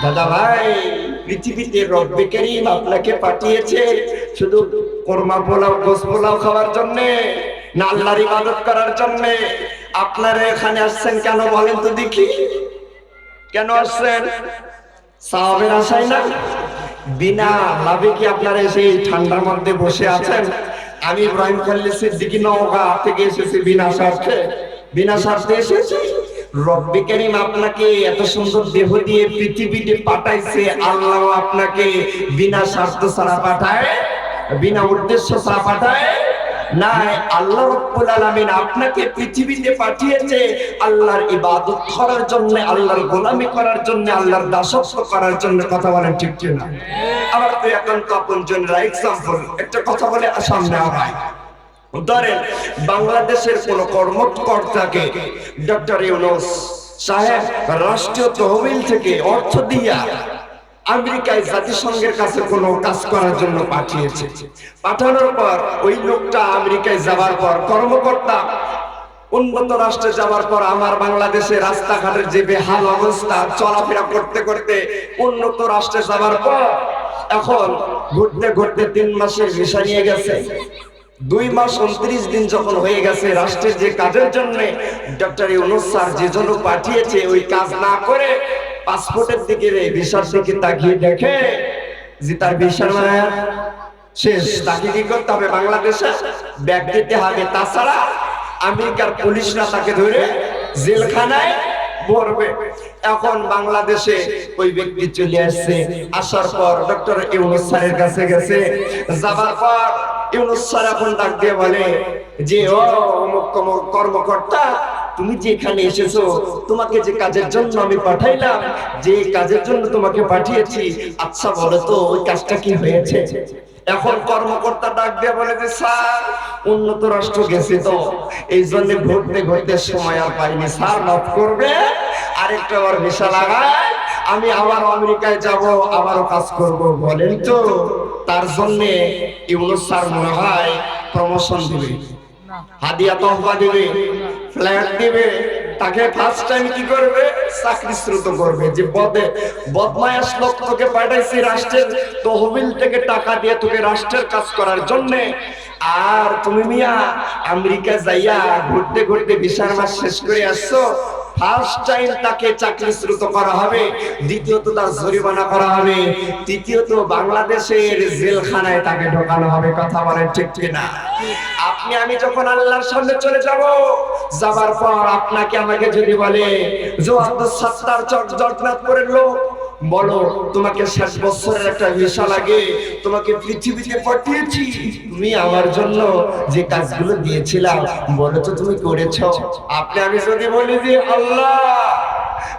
Speaker 1: দাদা ভাই, পৃথিবীতে রব্বে কারীম আপনাকে পাঠিয়েছে শুধু কোরমা পোলাও গোশ পোলাও খাওয়ার জন্য না আল্লাহর ইবাদত করার জন্য? আপনারা এখানে আসছেন কেন বলেন তো দেখি? কেন আসছেন? সাওয়াবের আশায় না? বিনা লাভে কি আপনারা এসে ঠান্ডার মধ্যে বসে আছেন? আমি ইব্রাহিম খলিল সিদ্দিকী নওগাঁ থেকে এসেছি বিনা স্বার্থে, বিনা স্বার্থে এসেছি। রব্বে কারীম আপনাকে এত সুন্দর দেহ দিয়ে পৃথিবীতে পাঠাইছে, আল্লাহ আপনাকে বিনা স্বার্থ ছাড়া পাঠায়, বিনা উদ্দেশ্য ছাড়া পাঠায় না। আল্লাহ রাব্বুল আলামিন আপনাকে পৃথিবীতে পাঠিয়েছে আল্লাহর ইবাদত করার জন্য, আল্লাহর গোলামি করার জন্য, আল্লাহর দাসত্ব করার জন্য। কথা বলেন ঠিক কি না? আবার তো এখন তো আপনজনরা এক্সাম্পল একটা কথা বলে সামনে আগায়। ধরেন বাংলাদেশের কোন কর্মকর্তাকে ডক্টর ইউনূস সাহেব রাষ্ট্রীয় তহবিল থেকে অর্থ দিয়া আমেরিকায় জাতিসংঘের কাছে কোনো কাজ করার জন্য পাঠিয়েছে। পাঠানোর পর ওই লোকটা আমেরিকায় যাওয়ার পর, কর্মকর্তা উন্নত রাষ্ট্রে যাওয়ার পর আমার বাংলাদেশে রাস্তাঘাটের যে বেহাল অবস্থা, চলাফেরা করতে করতে উন্নত রাষ্ট্রে যাওয়ার পর এখন ঘুরতে ঘুরতে 3 মাসের ভিসা নিয়ে গেছে। 2 মাস 29 দিন যখন হয়ে গেছে, রাষ্ট্রের যে কাজের জন্য ডক্টর ইউনূস স্যার যে জন্য পাঠিয়েছে ওই কাজ না করে পাসপোর্টের দিকে, ভিসার দিকে তাকিয়ে দেখে যে তার ভিসার মেয়াদ শেষ। তাকে কি করতে হবে? বাংলাদেশে ব্যাগ দিতে হবে, তাছাড়া আমেরিকার পুলিশরা তাকে ধরে জেলখানায় ভরবে। এখন বাংলাদেশে ওই ব্যক্তি চলে আসছে, আসার পর ডক্টর ইউনূস স্যারের কাছে গেছে, যাবার পর ইউনূস স্যার এখন ডাক দিয়ে বলে যে ও অমুক কর্মকর্তা, তুমি যে এখানে এসেছো, তোমাকে যে কাজের জন্য আমি পাঠাইলাম, যে কাজের জন্য তোমাকে পাঠিয়েছি, আচ্ছা বলো তো ওই কাজটা কি হয়েছে? এখন কর্মকর্তা ডাক দিয়ে বলে যে স্যার উন্নত রাষ্ট্র গেছি তো এই জন্য ঘুরতে ঘুরতে সময় আর পাইনি, স্যার মাফ করবে, আরেকটা আবার ভিসা লাগায় আমি আবার আমেরিকায় যাব, আবারও কাজ করব। বলেন তো তার জন্য ইউনূস স্যার মনে হয় প্রমোশন দিবে, হাদিয়া তহফা দিবে, ফ্ল্যাট দিবে, তাকে ফার্স্ট টাইম কি করবে? চাকরিচ্যুত করবে। যে বদমায়াস লোক তোকে পাঠাইছি রাষ্ট্রের তহবিল থেকে টাকা দিয়ে তোকে রাষ্ট্রের কাজ করার জন্য, আর তুমি মিয়া আমেরিকা যাইয়া ঘুরতে ঘুরতে ভিসার মাস শেষ করে আসছো। ফার্স্ট টাইম তাকে চাকরিচ্যুত করা হবে, দ্বিতীয়ত তার জরিমানা করা হবে, তৃতীয়ত বাংলাদেশের জেলখানায় তাকে ঢোকানো হবে। কথা বলেন ঠিক কিনা? আপনি আমি যখন আল্লাহর সামনে চলে যাব, যাবার পর আপনাকে আমাকে যদি বলে যে আব্দুল সাত্তার জগন্নাথপুরের লোক, বলো তোমাকে 60 বছরের একটা ভিসা লাগে, তোমাকে পৃথিবীতে পাঠিয়েছি, তুমি আমার জন্য যে কাজগুলো দিয়েছিলাম বলো তো তুমি করেছো? আপনি আমি যদি বলি যে আল্লাহ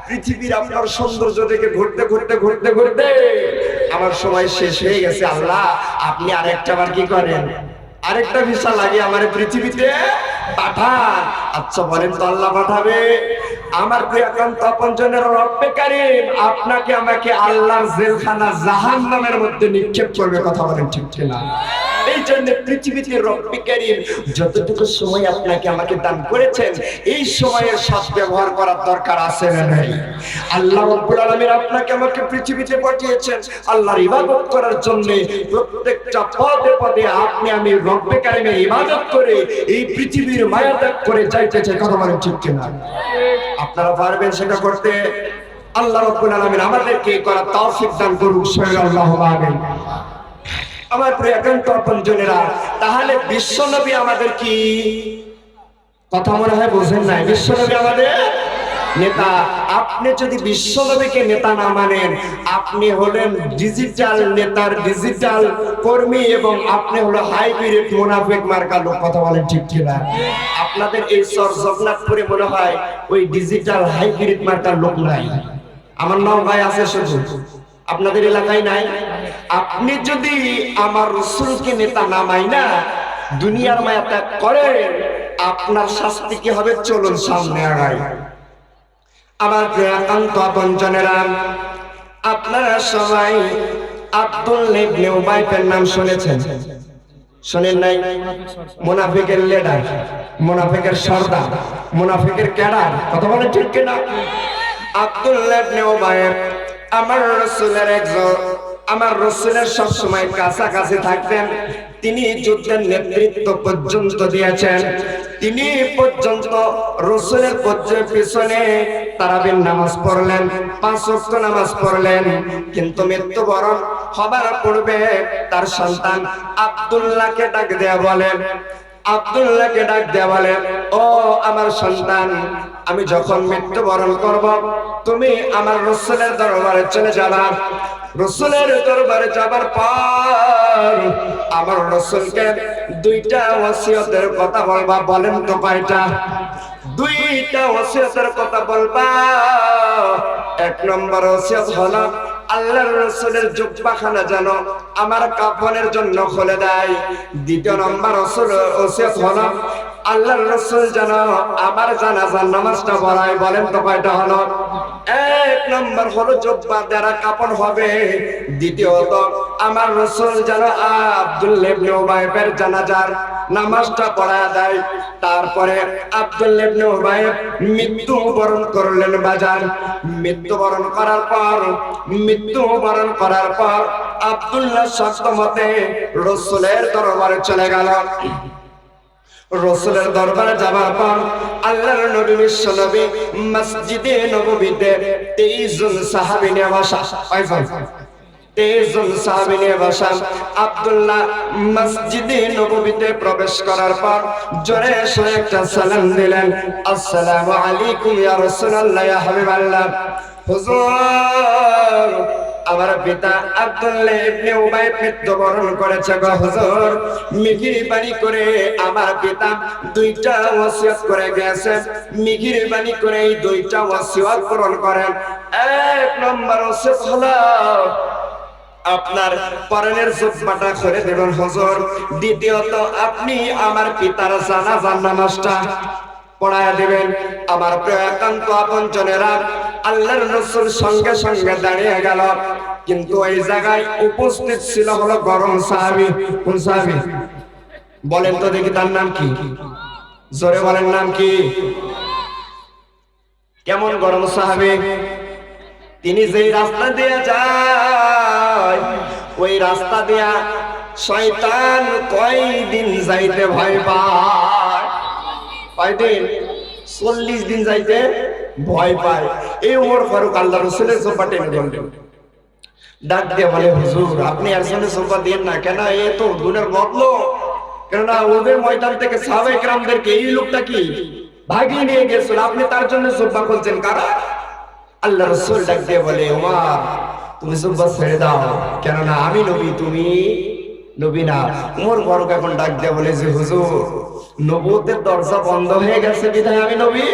Speaker 1: পৃথিবীর আপনার সৌন্দর্য দেখে ঘুরতে ঘুরতে ঘুরতে ঘুরতে আমার সময় শেষ হয়ে গেছে, আল্লাহ আপনি আরেকটা বার কি করেন, আরেকটা ভিসা লাগে আমার পৃথিবীতে পাঠান। আচ্ছা বলেন তো আল্লাহ পাঠাবে? আমার প্রিয়কান্ত আপনজনের রব্বে কারীম আপনাকে আমাকে আল্লাহর জেলখানা জাহান্নামের মধ্যে নিক্ষেপ করবে। কথা বলেন ঠিক কিনা? এই জন্য পৃথিবীতে রব্বে কারীম যতটুকু সময় আপনাকে আমাকে দান করেছেন, এই সময়ের সদ্ব্যবহার করার দরকার আছে না নাই? আল্লাহ রাব্বুল আলামিন আপনাকে আমাকে পৃথিবীতে পাঠিয়েছেন আল্লাহর ইবাদত করার জন্য। প্রত্যেকটা পদে পদে আপনি আমি রব্বে কারীমের ইবাদত করে এই পৃথিবীর মায়া ত্যাগ করে যাইতে চাই। কথা বলেন ঠিক কিনা? আপনারা পারবেন সেটা করতে? আল্লাহ রাব্বুল আলামিন আমাদেরকে করার তৌফিক দান করুন। আল্লাহু আমিন। আমার প্রিয় একান্ত আপনজনেরা, তাহলে বিশ্বনবী আমাদের কি? কথা মনে হয় বোঝেন নাই। বিশ্বনবী আমাদের নেতা। আপনি যদি বিশ্বনবীকে নেতা না মানেন, আপনি হলেন ডিজিটাল নেতার ডিজিটাল কর্মী এবং আপনি হলো হাইব্রিড মুনাফিক মার্কা লোক। কথা বলেন ঠিক কিনা? আপনাদের এই চর জগন্নাথপুরে মনে হয় ওই ডিজিটাল হাইব্রিড মার্কার লোক নাই। আমার নাম ভাই আছে শুধু, আপনাদের এলাকায় নাই। আপনি যদি আমার রাসূলকে নেতা না মাইনা দুনিয়ার মায়া ত্যাগ করেন, আপনার শাস্তি কি হবে? চলুন সামনে আগাই। আমার প্রিয়কান্ত আপনজনেরা, আপনারা সবাই আব্দুল্লাহ ইবনে উবাইয়ের নাম শুনেছেন? শুনেন নাই? মুনাফিকের লিডার, মুনাফিকের সর্দার, মুনাফিকের ক্যাডার। কথা বলেন ঠিক কিনা? আব্দুল্লাহ ইবনে উবাই আমার রাসূলের একজন, আমার রাসূলের সব সময় কাছাকাছি থাকতেন। তিনি যুদ্ধের নেতৃত্ব পর্যন্ত দিয়েছেন। তিনি পর্যন্ত রাসূলের পিছনে তারাবির নামাজ পড়লেন, 5 ওয়াক্ত নামাজ পড়লেন। কিন্তু মৃত্যুবরণ হবার পূর্বে তার সন্তান আব্দুল্লাহকে ডাক দেয়া বলেন, আব্দুল্লাহকে ডাক দেয়া বলে, ও আমার সন্তান, আমি যখন মৃত্যুবরণ করব তুমি আমার রাসূলের দরবারে চলে যাবা। রাসূলের দরবারে যাবার পর আমার রাসূলকে 2টা ওসিয়তের কথা বলবা। বলেন তো কয়টা? 2টা ওসিয়তের কথা বলবা। 1 নম্বর ওসিয়ত হলো আল্লাহর রাসূলের জুব্বাখানা যেন আমার কাফনের জন্য খুলে দেয়। 2 নম্বর ওসিয়ত হলো আল্লাহর রাসূল যেন আমার জানাজার নামাজটা পড়ায়। বলেন তো কয়টা হলো? 1 নম্বর হলো জুব্বা দ্বারা কাফন হবে। দ্বিতীয়ত আমার রাসূল যেন আব্দুল্লাহ ইবনে উবাইয়ের জানাজার নামাজটা পড়ায় দেয়। তারপরে আব্দুল্লাহ ইবনে উবাই মৃত্যুবরণ করলেন বাজার। মৃত্যুবরণ করার পর আব্দুল্লাহ শক্তমতে রাসূলের দরবারে চলে গেল। রাসূলের দরবারে যাবার পর আল্লাহর নবী বিশ্বনবী মসজিদে নববীতে 23 জন সাহাবী নিয়ে বসা। 23 জন সাহাবী নিয়ে বসা। আব্দুল্লাহ মসজিদে নববীতে প্রবেশ করার পর জোরে সোরে একটা সালাম দিলেন, আসসালামু আলাইকুম ইয়া রাসূলুল্লাহ ইয়া হাবিবাল্লাহ। হুজুর, আমার পিতা আব্দুল্লাহ ইবনে উবাই মৃত্যুবরণ করেছে গো হুজুর। মেহেরবানি করে আমার পিতা 2টা ওসিয়ত করে গেছে। মেহেরবানি করে এই 2টা ওসিয়ত পূরণ করেন। 1 নম্বর ওসিয়ত হলো আপনার পরনের জুব্বাটা খুলে দেবেন হুজুর। দ্বিতীয়ত আপনি আমার পিতার জানাজার নামাজটা পড়ায়া দিবেন। আমার প্রিয় একান্ত আপনজনেরা, আল্লাহর রাসূল সঙ্গে সঙ্গে দাঁড়িয়ে গেল। কিন্তু এই জায়গায় উপস্থিত ছিল হলো গরম সাহাবী। কোন সাহাবী? বলেন তো দেখি, তার নাম কি? জোরে বলেন, নাম কি? কেমন গরম সাহাবী? তিনি যেই রাস্তা দিয়ে যায় ওই রাস্তা দিয়া শয়তান কয়দিন যাইতে ভয় পায়? কয়দিন? 40 দিন যাইতে ভয় পায়। এই ওমর ফারুক আল্লাহর রাসূলের জুব্বা টেনে ধরলেন, ডাক দিয়ে বলে, হুজুর আপনি এর জন্য জুব্বা দিয়েন না কেন? এ তো গুনার বদলো। কেননা ওদের ময়দান থেকে সাহাবায়ে কেরামদেরকে এই লোকটা কি ভাগিয়ে নিয়ে গেছিল, আপনি তার জন্য জুব্বা খুলছেন। কারা? আল্লাহর রাসূল ডাক দিয়ে বলে, ওমর তুমি জুব্বা ছেড়ে দাও, কেননা আমি নবী, তুমি নবী না। ওমর ফারুক এখন ডাক দিয়ে বলে যে, হুজুর নবুয়তের দরজা বন্ধ হয়ে গেছে বিধায় আমি নবী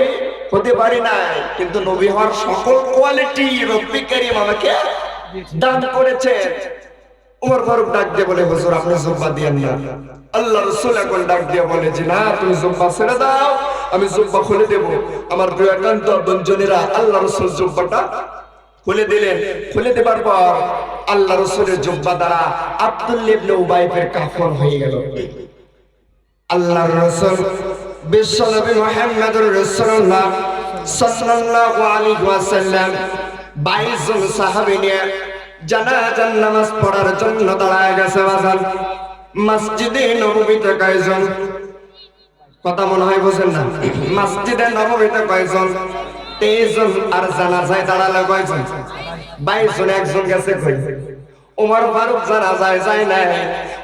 Speaker 1: হতে পারি নাই, কিন্তু নবী হওয়ার সকল কোয়ালিটি রব্বুল কারীম আমাকে দান করেছেন। ওমর ফারুক ডাক দিয়ে বলে, হুজুর আপনি জুব্বা দিয়েন না। আল্লাহ রাসূল এখন ডাক দিয়ে বলে যে না, তুমি জুব্বা ছেড়ে দাও, আমি জুব্বা খুলে দেব। আমার প্রিয় একান্ত বন্ধুরা, আল্লাহ রাসূল জুব্বাটা খুলে দিলেন। খুলে দেবার পর আল্লাহ রাসূলের জুব্বা দ্বারা আব্দুল্লাহ ইবনে উবাইয়ের কাফন হয়ে গেল। আল্লাহর রাসূল বিশ্বনবী মুহাম্মদুর রাসূলুল্লাহ সাল্লাল্লাহু আলাইহি ওয়াসাল্লাম 22 জন সাহাবী নিয়ে জানাজার নামাজ পড়ার জন্য দাঁড়ায় গেছে। বাজান মসজিদে নববীতে কয়জন? কথা মনে হয় বোঝেন না। মসজিদে নববীতে কয়জন? 23 জন। আর জানাজায় দাঁড়ালে কয়জন? 22 জন। একজন গেছে কই? ওমর ফারুক জানাজায় যায় নাই।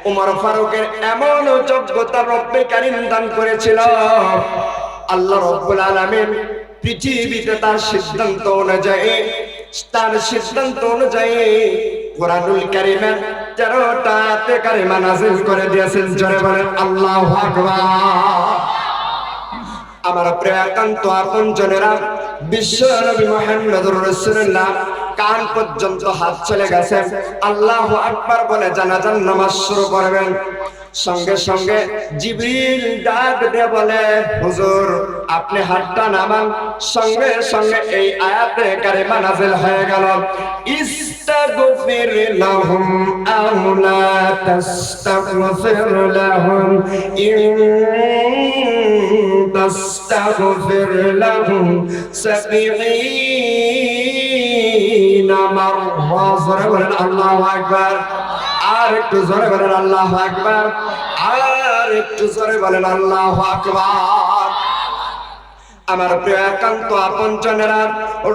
Speaker 1: ওমর ফারুকের এমন যোগ্যতা রব্বে কারীম দান করেছিল, আল্লাহ রাব্বুল আলামিন পৃথিবীতে তার সিদ্ধান্ত অনুযায়ী কুরআনুল কারীমের 13টা আয়াতে কারিমা নাযিল করে দিয়েছেন। জোরে বলেন আল্লাহু আকবার। আমার প্রিয় একান্ত আপনজনেরা, বিশ্ব নবী মুহাম্মদুর রাসূলুল্লাহ কান পর্যন্ত হাত চলে গেছে। আল্লাহু আকবার বলে জানাজার নামাজ শুরু করবেন। সঙ্গে সঙ্গে জিবরিল ডাক দিয়ে বলে, হুজুর আপনি হাতটা নামান। সঙ্গে সঙ্গে এই আয়াতে কারিমা নাযিল হয়ে গেল, ইস্তাগফির লাহুম আও লা তাস্তাগফির লাহুম ইন তাস্তাগফির লাহুম 70 মাররা। জোরে বলেন আল্লাহু আকবার। আর একটু জোরে বলেন আল্লাহু আকবার। আর একটু জোরে বলেন আল্লাহু আকবার। আমার প্রিয় একান্ত আপনজনেরা,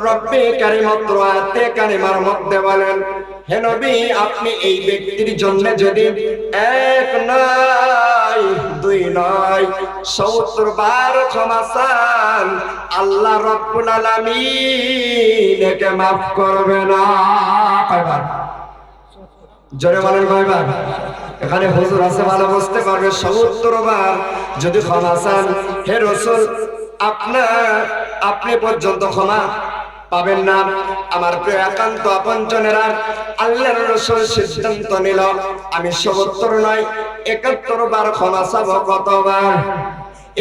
Speaker 1: রব্বে কারীম আয়াতে কারিমার মধ্যে বলেন, হে নবী আপনি এই ব্যক্তির জন্য যদি 1 নয় 2 নয় 70 বার ক্ষমা চান, আল্লাহ রব্বুল আলামিন একে মাফ করবে না। কয়বার? জোরে বলেন কয়বার? এখানে হুজুর আছে, ভালো বুঝতে পারবে। 70 বার যদি ক্ষমা চান, হে রাসূল আপনি পর্যন্ত ক্ষমা পাবেন না। আমার প্রিয় একান্ত আপনজনেরা, আল্লাহর রাসূল সিদ্ধান্ত নিল আমি 70 নয় 71 বার ক্ষমা চাবো। কতবার?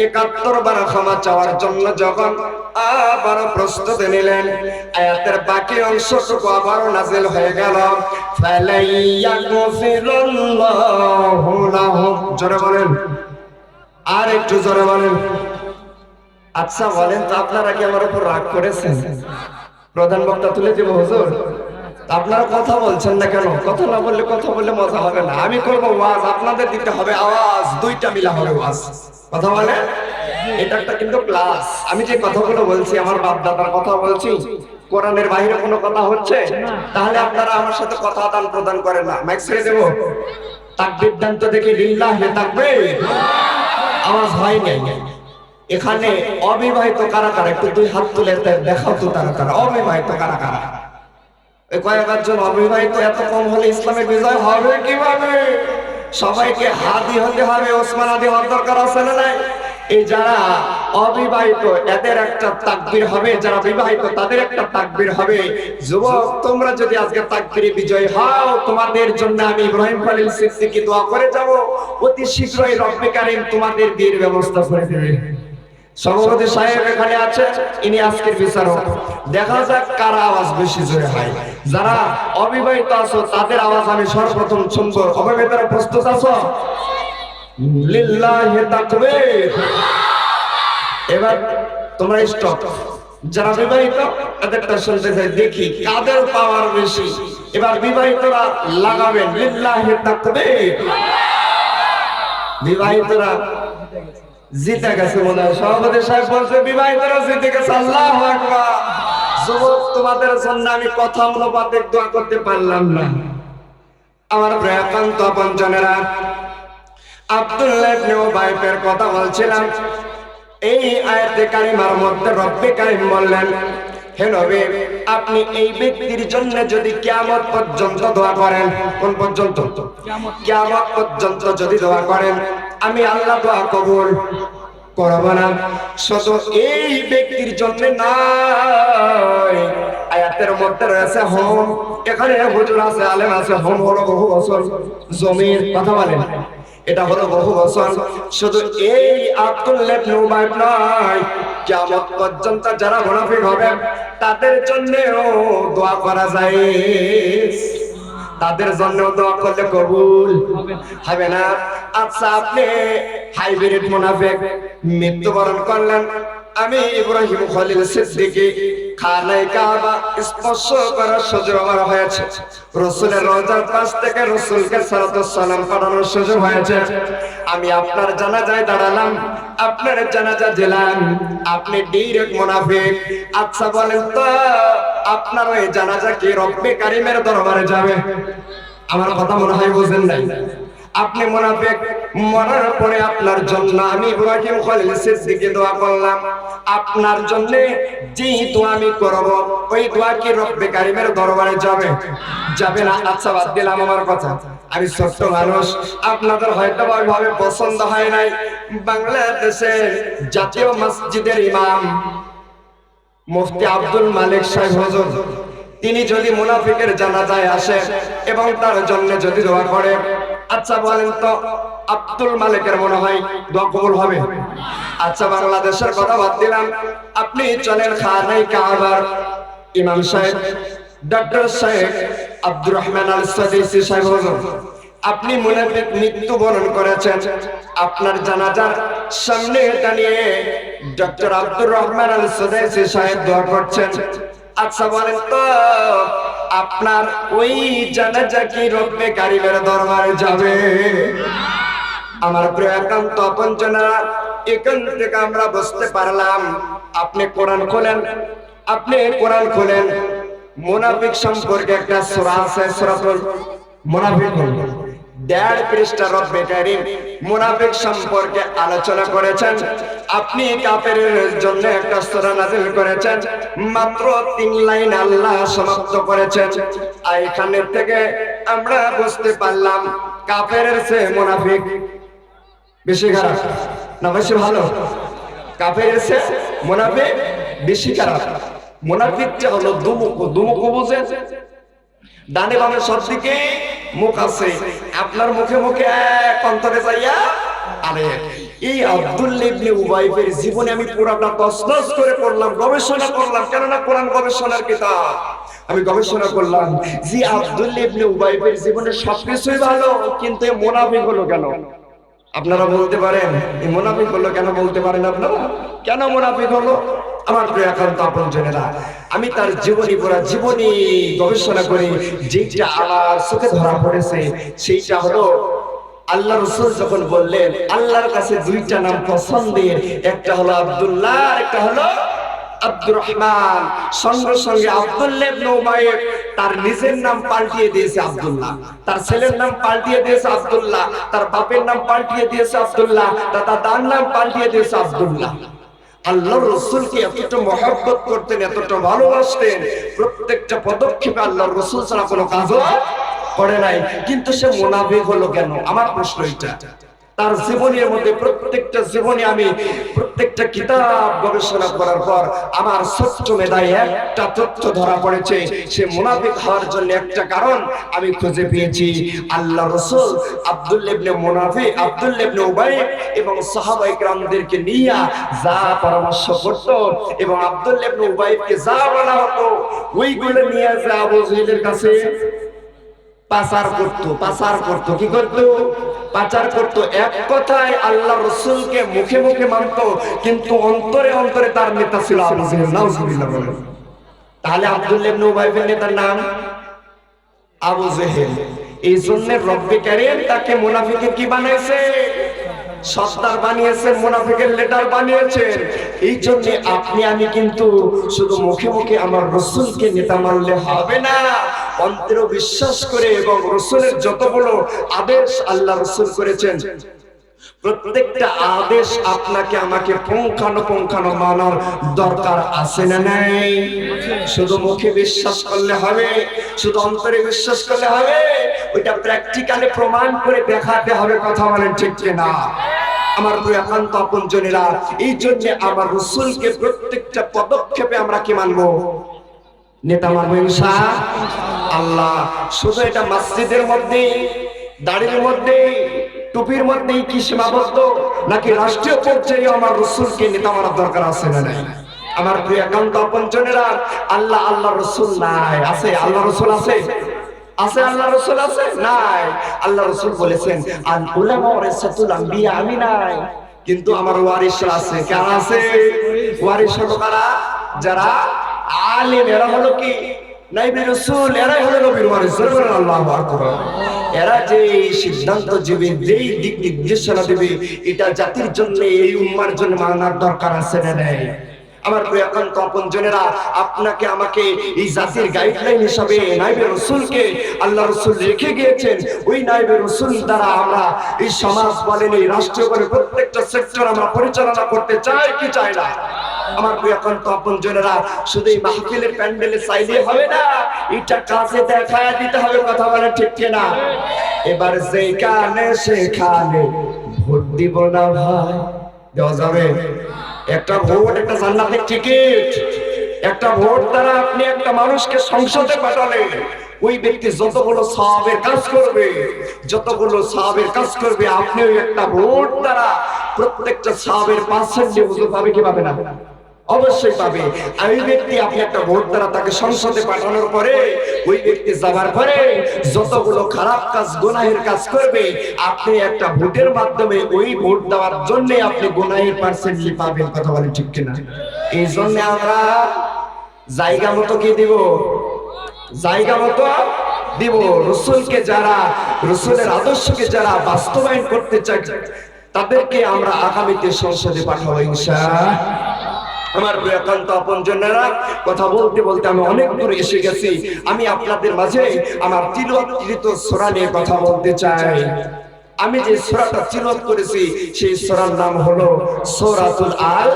Speaker 1: 71 বার ক্ষমা চাওয়ার জন্য যখন আবার প্রস্তুতি নিলেন, আয়াতের বাকি অংশটুকু আবার নাযিল হয়ে গেল, ফালাইয়াগফিরুল্লাহু লাহুম। জোরে বলেন, আর একটু জোরে বলেন। আচ্ছা বলেন তো, আপনারা কি আমার উপর রাগ করেছেন? প্রধান বক্তা তুলে দেব হুজুর, আপনারা কথা বলছেন না কেন? কথা না বললে, কথা বললে মজা হবে না। আমি করবো ওয়াজ, আপনাদের দিতে হবে আওয়াজ, দুইটা মিলা হবে ওয়াজ। কথা বলে, এটা একটা কিন্তু ক্লাস। আমি যে কথাগুলো বলছি আমার বাপ দাদার কথা বলছি, কোরআনের বাইরে কোনো কথা হচ্ছে, তাহলে আপনারা আমার সাথে কথা আদান প্রদান করেন না। মাইক ছেড়ে দেবো। তাকবীর দান তো দেখি, লিল্লাহি তাকবীর। আওয়াজ হয় নাই। এখানে অবিবাহিত কারা কারা? একটু 2 হাত তুলে দেখাও তো তারা কারা অবিবাহিত কারা কারা? এই কয়েকজন অবিবাহিত এত কম হলে ইসলামের বিজয় হবে কিভাবে? সবাইকে হাদি হতে হবে, ওসমান আদি হওয়ার দরকার আছে না নাই? এই যারা অবিবাহিত এদের একটা তাকবীর হবে, যারা বিবাহিত তাদের একটা তাকবীর হবে। যুবক তোমরা যদি আজকে তাকবীরে বিজয় হও, তোমাদের জন্য আমি ইব্রাহিম খলিল সিদ্দিকী দোয়া করে যাব, অতি শীঘ্রই রব্বে কারীম তোমাদের বিয়ের ব্যবস্থা করে দেবে। সভাপতি সাহেব এখানে আছে, ইনি আজকের বিচারক। দেখা যাক কার আওয়াজ বেশি জোরে হয়। যারা অবিবাহিত আছো তাদের আওয়াজ আমি সর্বপ্রথম শুনবো। অবিবাহিতরা প্রস্তুত আছো? লিল্লাহি তাকবীর। এবার তোমরা স্টপ। যারা বিবাহিত তাদেরটা শুনতে চাই, দেখি কাদের পাওয়ার বেশি। এবার বিবাহিতরা লাগাবেন লিল্লাহি তাকবীর। বিবাহিতরা জিতে গেছে মনে হয়। সভাপতি সাহেব বলছে বিবাহিতরা জিতে গেছে। আল্লাহু আকবার। যুবক তোমাদের জন্য আমি কথা অনুপাতে দোয়া করতে পারলাম না। আমার একান্ত আপনজনেরা, আব্দুল্লাহ ইবনে উবাইয়ের কথা বলছিলাম। এই আয়াতে কারিমার মধ্যে রব্বে কারীম বললেন, হে নবী আপনি এই ব্যক্তির জন্য যদি কিয়ামত পর্যন্ত দোয়া করেন, কোন পর্যন্ত? কিয়ামত পর্যন্ত যদি দোয়া করেন, আমি আল্লাহ দোয়া কবুল করব না। শুধু এই ব্যক্তির জন্য নয়, আয়াত আয়াতের মধ্যে রয়েছে হোম, এখানে হুজুর আছে, আলেম আছে। হোম হলো বহু বছর জমির কথা বলেন, এটা হলো বহু বছর। শুধু এই আব্দুল্লাহ ইবনে উবাই নয়, কিয়ামত পর্যন্ত যারা মুনাফিক হবে তাদের জন্যও দোয়া করা যায়, তাদের জন্য দোয়া করলে কবুল হবে না। আচ্ছা, আপনি হাইব্রিড মুনাফিক মৃত্যুবরণ করলেন, আমি ইব্রাহিম খলিল সিদ্দিকী খানায়ে কাবা স্পর্শ করার সুযোগ আমার হয়েছে, রাসূলের রওজার পাশ থেকে রাসূলকে সালাতু সালাম পড়ানোর সুযোগ হয়েছে, আমি আপনার জানাজায় দাঁড়ালাম, আপনার জানাজা দিলাম, আপনি ডাইরেক্ট মুনাফিক। আচ্ছা বলেন তো, আপনার ওই জানাজা কি রব্বে কারিমের দরবারে যাবে? আমার কথা মনে হয় বুঝেন নাই। আপনি মুনাফিক, মরার পরে আপনার জন্য আমি ইব্রাহিম খলিল সিদ্দিকী দোয়া করলাম, আপনার জন্য যেই দোয়া আমি করব ওই দোয়া কি রব্বে কারিমের দরবারে যাবে? যাবে না। আচ্ছা বাদ দিলাম আমার কথা, আমি ছোট্ট মানুষ, আপনাদের হয়তো ওইভাবে পছন্দ হয় নাই। বাংলাদেশের জাতীয় মসজিদের ইমাম মুফতি আব্দুল মালিক সাহেব হুজুর, তিনি যদি মুনাফিকের জানাজায় আসে এবং তার জন্য যদি দোয়া করে, আচ্ছা বলেন তো আব্দুল মালিকের মনে হয় দোয়া কবুল হবে? আচ্ছা বাংলাদেশের কথা বাদ দিলাম, আপনি চলেন খানায়ে কাবার ইমাম সাহেব ডক্টর সাহেব আব্দুর রহমান আল সাদিসি সাহেব হুজুর, আপনি মুনাফিক মৃত্যুবরণ করেছেন, আপনার জানাজার সামনে দাঁড়িয়ে ডক্টর আব্দুর রহমান আল সাদিসি সাহেব দোয়া করছেন। আচ্ছা বলেন তো আপনার ওই জানাজা কি রব্বে কারিমের দরবারে যাবে? আমার প্রিয় একান্ত আপনজনেরা, এখান থেকে আমরা বুঝতে পারলাম, আপনি কোরআন খোলেন, আপনি কোরআন খোলেন, মুনাফিক সম্পর্কে একটা সূরা আছে, সূরাতুল মুনাফিকুন, 1.5 পৃষ্ঠা রব্বে কারীম মুনাফিক সম্পর্কে আলোচনা করেছেন। আপনি কাফেরের জন্য একটা সূরা নাযিল করেছেন, মাত্র 3 লাইন আল্লাহ সমাপ্ত করেছেন। আর এখানে থেকে আমরা বুঝতে পারলাম কাফেরের চেয়ে মুনাফিক বেশি খারাপ না বেশি ভালো? কাফেরের চেয়ে মুনাফিক বেশি খারাপ। মুনাফিকটা হলো দুমুখ, দুমুখ বুঝে, ডানে বামে সব দিকে মুখ আছে, আপনার মুখে মুখে এক অন্তরে যাইয়া আরে। এই আব্দুল্লাহ ইবনে উবাইয়ের জীবনে আমি পুরোটা তছনছ করে পড়লাম, গবেষণা করলাম, কেননা কোরআন গবেষণার কিতাব। আমি গবেষণা করলাম যে আব্দুল্লাহ ইবনে উবাইয়ের জীবনে সবকিছুই ভালো, কিন্তু এই মুনাফিক হলো কেন? আপনারা বলতে পারেন এই মুনাফিক হলো কেন? বলতে পারেন আপনারা কেন মুনাফিক হলো? আমার প্রিয় একান্ত আপনজনেরা, আমি তার জীবনী পুরা জীবনী গবেষণা করি, যেটা আমার চোখে ধরা পড়েছে সেইটা হলো আল্লাহ রাসূল যখন বললেন আল্লাহর কাছে 2টা নাম পছন্দের, একটা হলো আব্দুল্লাহ, একটা হলো আব্দুর রহমান। সঙ্গে সঙ্গে আব্দুল্লাহ ইবনে উবাই তার নিজের নাম পাল্টিয়ে দিয়েছে আব্দুল্লাহ, তার ছেলের নাম পাল্টিয়ে দিয়েছে আব্দুল্লাহ, তার বাপের নাম পাল্টিয়ে দিয়েছে আব্দুল্লাহ, তার দাদার নাম পাল্টিয়ে দিয়েছে আব্দুল্লাহ। আল্লাহর রাসূলকে এতটা মহব্বত করতেন, এতটা ভালোবাসতেন, প্রত্যেকটা পদক্ষেপে আল্লাহর রাসূল ছাড়া কোনো কাজও করে নাই। কিন্তু সে মুনাফিক হলো কেন? আমার প্রশ্ন এটা। তার জীবনের মধ্যে প্রত্যেকটা জীবনে আমি প্রত্যেকটা কিতাব গবেষণা করার পর আমার ছোট্ট মেধায় একটা তথ্য ধরা পড়েছে, সে মুনাফিক হওয়ার জন্য একটা কারণ আমি খুঁজে পেয়েছি। আল্লাহ রাসূল আব্দুল্লাহ ইবনে মুনাফিক, আব্দুল্লাহ ইবনে উবাই এবং সাহাবায়ে কেরামদেরকে নিয়ে যা পরামর্শ করত এবং আব্দুল্লাহ ইবনে উবাইকে যা বলা হতো ওইগুলো নিয়ে যা আবু জাহেলের কাছে পাচার করতো। কি করতো? পাচার করতো। এক কথায় আল্লাহ রাসূলকে মুখে মুখে মানত, কিন্তু অন্তরে অন্তরে তার নেতা ছিল আবু জাহেল। নাউজুবিল্লাহ বলেন। তাহলে আব্দুল্লাহ ইবনে উবাইয়ের নেতার নাম আবু জাহেল। এই জন্য রব্বে কারীম তাকে মুনাফিকের কি বানাইছে? সর্দার বানিয়েছেন, মুনাফিকের লিডার বানিয়েছেন। এই জন্য আপনি আমি কিন্তু শুধু মুখে মুখে আমার রাসূলকে নেতা মানলে হবে না, অন্তরে বিশ্বাস করে এবং রাসূলের যতগুলো আদেশ আল্লাহ রাসূল করেছেন প্রত্যেকটা আদেশ আপনাকে আমাকে পুঙ্খানুপুঙ্খানু মানার দরকার আছে না নাই? শুধু মুখে বিশ্বাস করলে হবে, শুধু অন্তরে বিশ্বাস করলে হবে? ওইটা প্র্যাকটিক্যালি প্রমাণ করে দেখাতে হবে। কথা বলেন ঠিক কিনা? আমার প্রিয় একান্ত আপনজনেরা, এই জন্য আমার রাসূলকে প্রত্যেকটা পদক্ষেপে আমরা কি মানবো? নেতা মানবো ইনশাআল্লাহ। শুধু এটা মসজিদের মধ্যে, দাড়ির মধ্যে, টুপির মধ্যেই কি সীমাবদ্ধ, নাকি রাষ্ট্রীয় পর্যায়ে আমার রাসূলকে নেতা মানার দরকার আছে না নাই? আমার প্রিয় একান্ত আপনজনেরা, আল্লাহ আল্লাহ রাসূল নাই, আছে আল্লাহ রাসূল আছে? আছে আল্লাহ রাসূল আছে? নাই। আল্লাহ রাসূল বলেছেন আল উলামা ওয়ারাসাতুল আম্বিয়া, আমি নাই, কিন্তু আমার ওয়ারিসরা আছে। কারা আছে? ওয়ারিস হলো কারা? যারা আলেম, এরা হলো কি নাইবে রাসূল, এরাই হলো নবীর ওয়ারিস। আল্লাহু আকবার। এরা যে সিদ্ধান্ত দিবে, যেই দিক নির্দেশনা দিবে, এটা জাতির জন্য, এই উম্মার জন্য মানার দরকার আছে না নাই? আমার প্রিয় একান্ত আপনজনেরা, আপনাকে আমাকে এই জাতির গাইডলাইন হিসাবে নাইবে রাসূলকে আল্লাহ রাসূল রেখে গিয়েছেন। ওই নাইবে রাসূল দ্বারা আমরা এই সমাজ বলেন, এই রাষ্ট্র বলেন, প্রত্যেকটা সেক্টর আমরা পরিচালনা করতে চাই কি চাই না? আমার প্রিয় একান্ত আপনজনেরা, শুধু এই মাহফিলের প্যান্ডেলে চাইলে হবে না, এটা কাজে দেখায় দিতে হবে। কথা বলেন ঠিক কিনা? এবার যেখানে সেখানে ভোট দিব না ভাই, দেওয়া যাবে? একটা ভোট একটা জান্নাতের টিকিট। একটা ভোট দ্বারা আপনি একটা মানুষকে সংসদে পাঠালেন, ওই ব্যক্তি যতগুলো সওয়াবের কাজ করবে, যতগুলো সওয়াবের কাজ করবে, আপনি ওই একটা ভোট দ্বারা প্রত্যেকটা সওয়াবের 5% হুজুর পাবে কি পাবে না? অবশ্যই পাবে। ওই ব্যক্তি, আপনি একটা ভোট দ্বারা তাকে সংসদে পাঠানোর পরে, ওই ব্যক্তি যাবার পরে যতগুলো খারাপ কাজ, গুনাহের কাজ করবে, আপনি একটা ভোটের মাধ্যমে ওই ভোট দেওয়ার জন্য আপনি গুনাহের পার্সেন্টলি পাবেন। কথা বলেন ঠিক কিনা? এই জন্য আমরা জায়গা মতো কি দিব? জায়গা মতো দিব। রাসূলকে যারা, রাসূলের আদর্শকে যারা বাস্তবায়ন করতে চায়, তাদেরকে আমরা আগামীতে সংসদে পাঠাবো ইনশাআল্লাহ। আমার একান্ত আপনজনেরা, কথা বলতে বলতে আমি অনেক দূর এসে গেছি। আমি আপনাদের মাঝে আমার তিলাওয়াতকৃত সূরা নিয়ে কথা বলতে চাই। আমি যে সূরাটা তিলাওয়াত করেছি, সেই সূরার নাম হলো সূরাতুল আল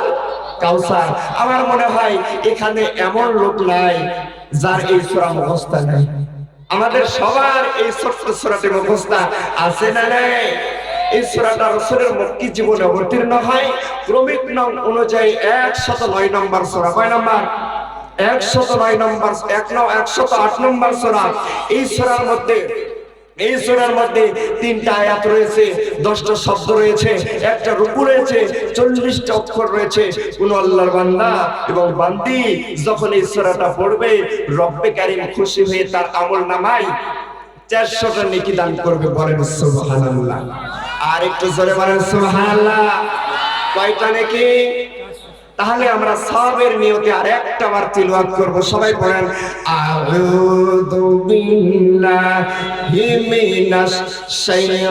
Speaker 1: কাউসার। আমার মনে হয় এখানে এমন লোক নাই যার এই সূরা মুখস্থ নাই। আমাদের সবার এই ছোট্ট সূরাটি মুখস্থ আছে না নাই? এই সূরাটা রাসূলের মক্কি জীবনে অবতীর্ণ হয়। ক্রমিক নং অনুযায়ী 109 নম্বর সূরা। কয় নম্বর? 109 নম্বর, 108 নম্বর সূরা। এই সূরার মধ্যে, এই সূরার মধ্যে 3টা আয়াত রয়েছে, 10টা শব্দ রয়েছে, একটা রুকু রয়েছে, 40টা অক্ষর রয়েছে। কোন আল্লাহর বান্দা এবং বান্দি যখন এই সূরাটা পড়বে, রব্বে কারীম খুশি হয়ে তার আমলনামায় 400টা নেকি দান করবে। বলেন সুবহানাল্লাহ। আর একটু জোরে বলেন সুবহানাল্লাহ। কয়টা নেকি? তাহলে আমরা সওয়াবের নিয়তে আর একটা বার তিলাওয়াত করব। সবাই পড়েন আউযু বিল্লাহি মিনাশ শাইতানির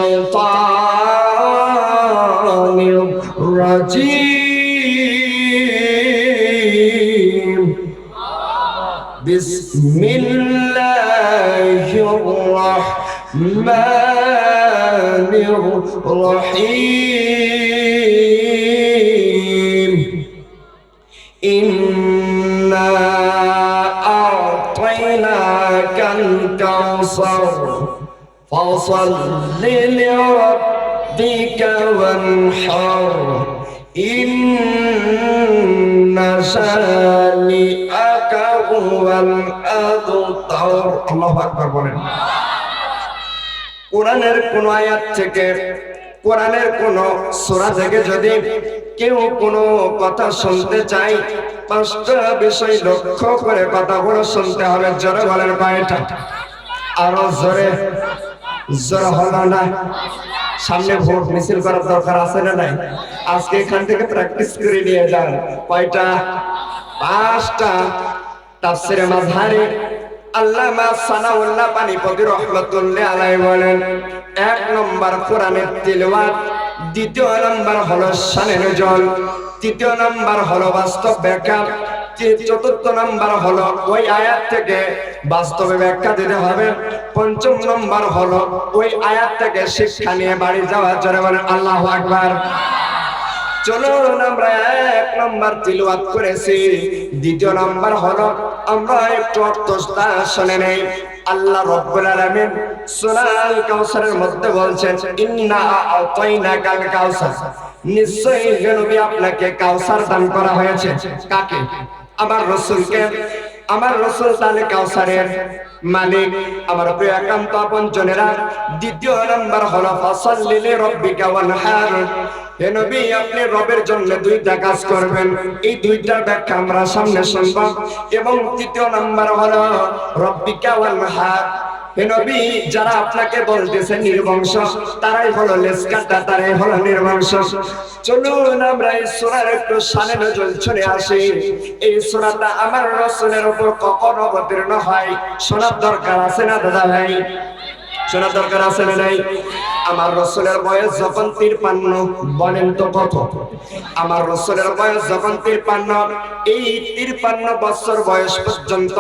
Speaker 1: রাজীম। বিসমিল্লাহির রাহমানির রাহিম। ইন্না আ'তাইনাকাল কাউসার ফাসাল্লি লিরাব্বিকা ওয়ানহার। ইন্না শানিআকা হুয়াল আবতার। আল্লাহু আকবার বলেন। কোরআনের কোন আয়াত থেকে, কোরআনের কোন সূরা থেকে যদি কেউ কোনো কথা শুনতে চাই, 5টা বিষয় লক্ষ্য করে কথাগুলো শুনতে হবে। জোরে বলেন কয়টা? আরো জোরে। জোরে হলো না? সামনে ভোট মিছিল করার দরকার আছে না নাই? আজকে এখান থেকে প্র্যাকটিস করে নিয়ে যান। কয়টা? 5টা। তাফসীরে মাযহারি আল্লামা সানাউল্লাহ পানিপতি রাহমাতুল্লাহ আলাইহি বলেন, 1 নম্বর কোরআনের তিলাওয়াত, 2য় নম্বর হলো শানে নজল, 3য় নম্বর হলো বাস্তব ব্যাখ্যা, 4র্থ নম্বর হলো ওই আয়াত থেকে বাস্তবে ব্যাখ্যা দিতে হবে, 5ম নম্বর হলো ওই আয়াত থেকে শিক্ষা নিয়ে বাড়ি যাওয়া। জোরে বলেন আল্লাহু আকবার। চলুন আমরা 1 নম্বর তিলাওয়াত করেছি, 2য় নম্বর হলো আমরা একটু অর্থটা শুনে নেই। আল্লাহ রাব্বুল আলামিন সূরা আল কাউসারের মধ্যে বলছেন, ইন্না আ'তাইনাকাল কাউসার, নিশ্চয়ই হে নবী আপনাকে কাউসার দান করা হয়েছে। কাকে? আমার রাসূলকে। আমার রাসূল তাআলা কাউসারের মালিক। আমার প্রিয় একান্ত আপনজনেরা, দ্বিতীয় নাম্বার হলো ফাসাল্লি লিরাব্বিকা ওয়ানহার। হে নবী, আপনি রবের জন্য দুইটা কাজ করবেন, এই দুইটার ব্যাখ্যা আমরা সামনে শুনব। এবং তৃতীয় নাম্বার হলো রব্বিকা ওয়ানহার। হে নবী, যারা আপনাকে বলতেছে নির্বংশ, তারাই হলো লেসকাটা, তারাই হলো নির্বংশ। চলুন আমরা এই সূরার একটু শানে নজর চলে আসি। এই সূরাটা আমার রাসূলের উপর কখন অবতীর্ণ হয় শোনার দরকার আছে না দাদা ভাই? শোনার দরকার আছে না নাই? আমার রাসূলের বয়স যখন 53, বলেন তো কত? আমার রাসূলের বয়স যখন 53, এই 53 বছর বয়স পর্যন্ত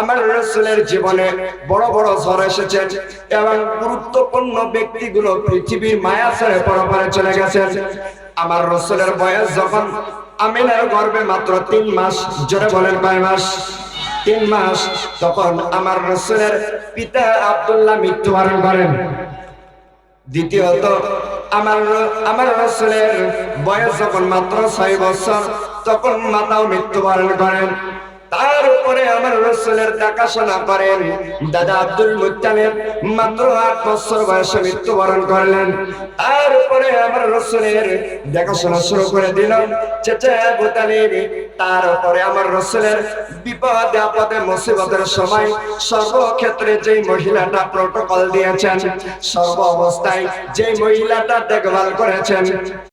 Speaker 1: আমার রাসূলের জীবনে বড় বড় ঝড় এসেছে এবং গুরুত্বপূর্ণ ব্যক্তিগুলো পৃথিবীর মায়া ছেড়ে পরপারে চলে গেছেন। আমার রাসূলের বয়স যখন আমিনার গর্ভে মাত্র 3 মাস, জোরে বলেন কয় মাস? 3 মাস। তখন আমার রাসূলের পিতা আব্দুল্লাহ মৃত্যুবরণ করেন। দ্বিতীয়ত আমার রাসূলের বয়স যখন মাত্র 6 বছর, তখন মাতাও মৃত্যুবরণ করেন। তার উপরে আমার রাসূলের দেখাশোনা করেন দাদা আব্দুল মুত্তালিব, মাত্র 8 বছর বয়সে মৃত্যুবরণ করলেন। তার উপরে আমার রাসূলের দেখাশোনা শুরু করে দিল চাচা আবু তালিব। তার উপরে আমার রাসূলের বিপদে আপদে মুসিবতের সময় সর্বক্ষেত্রে যেই মহিলাটা প্রটোকল দিয়েছেন, সর্ব অবস্থায় যেই মহিলাটা দেখভাল করেছেন,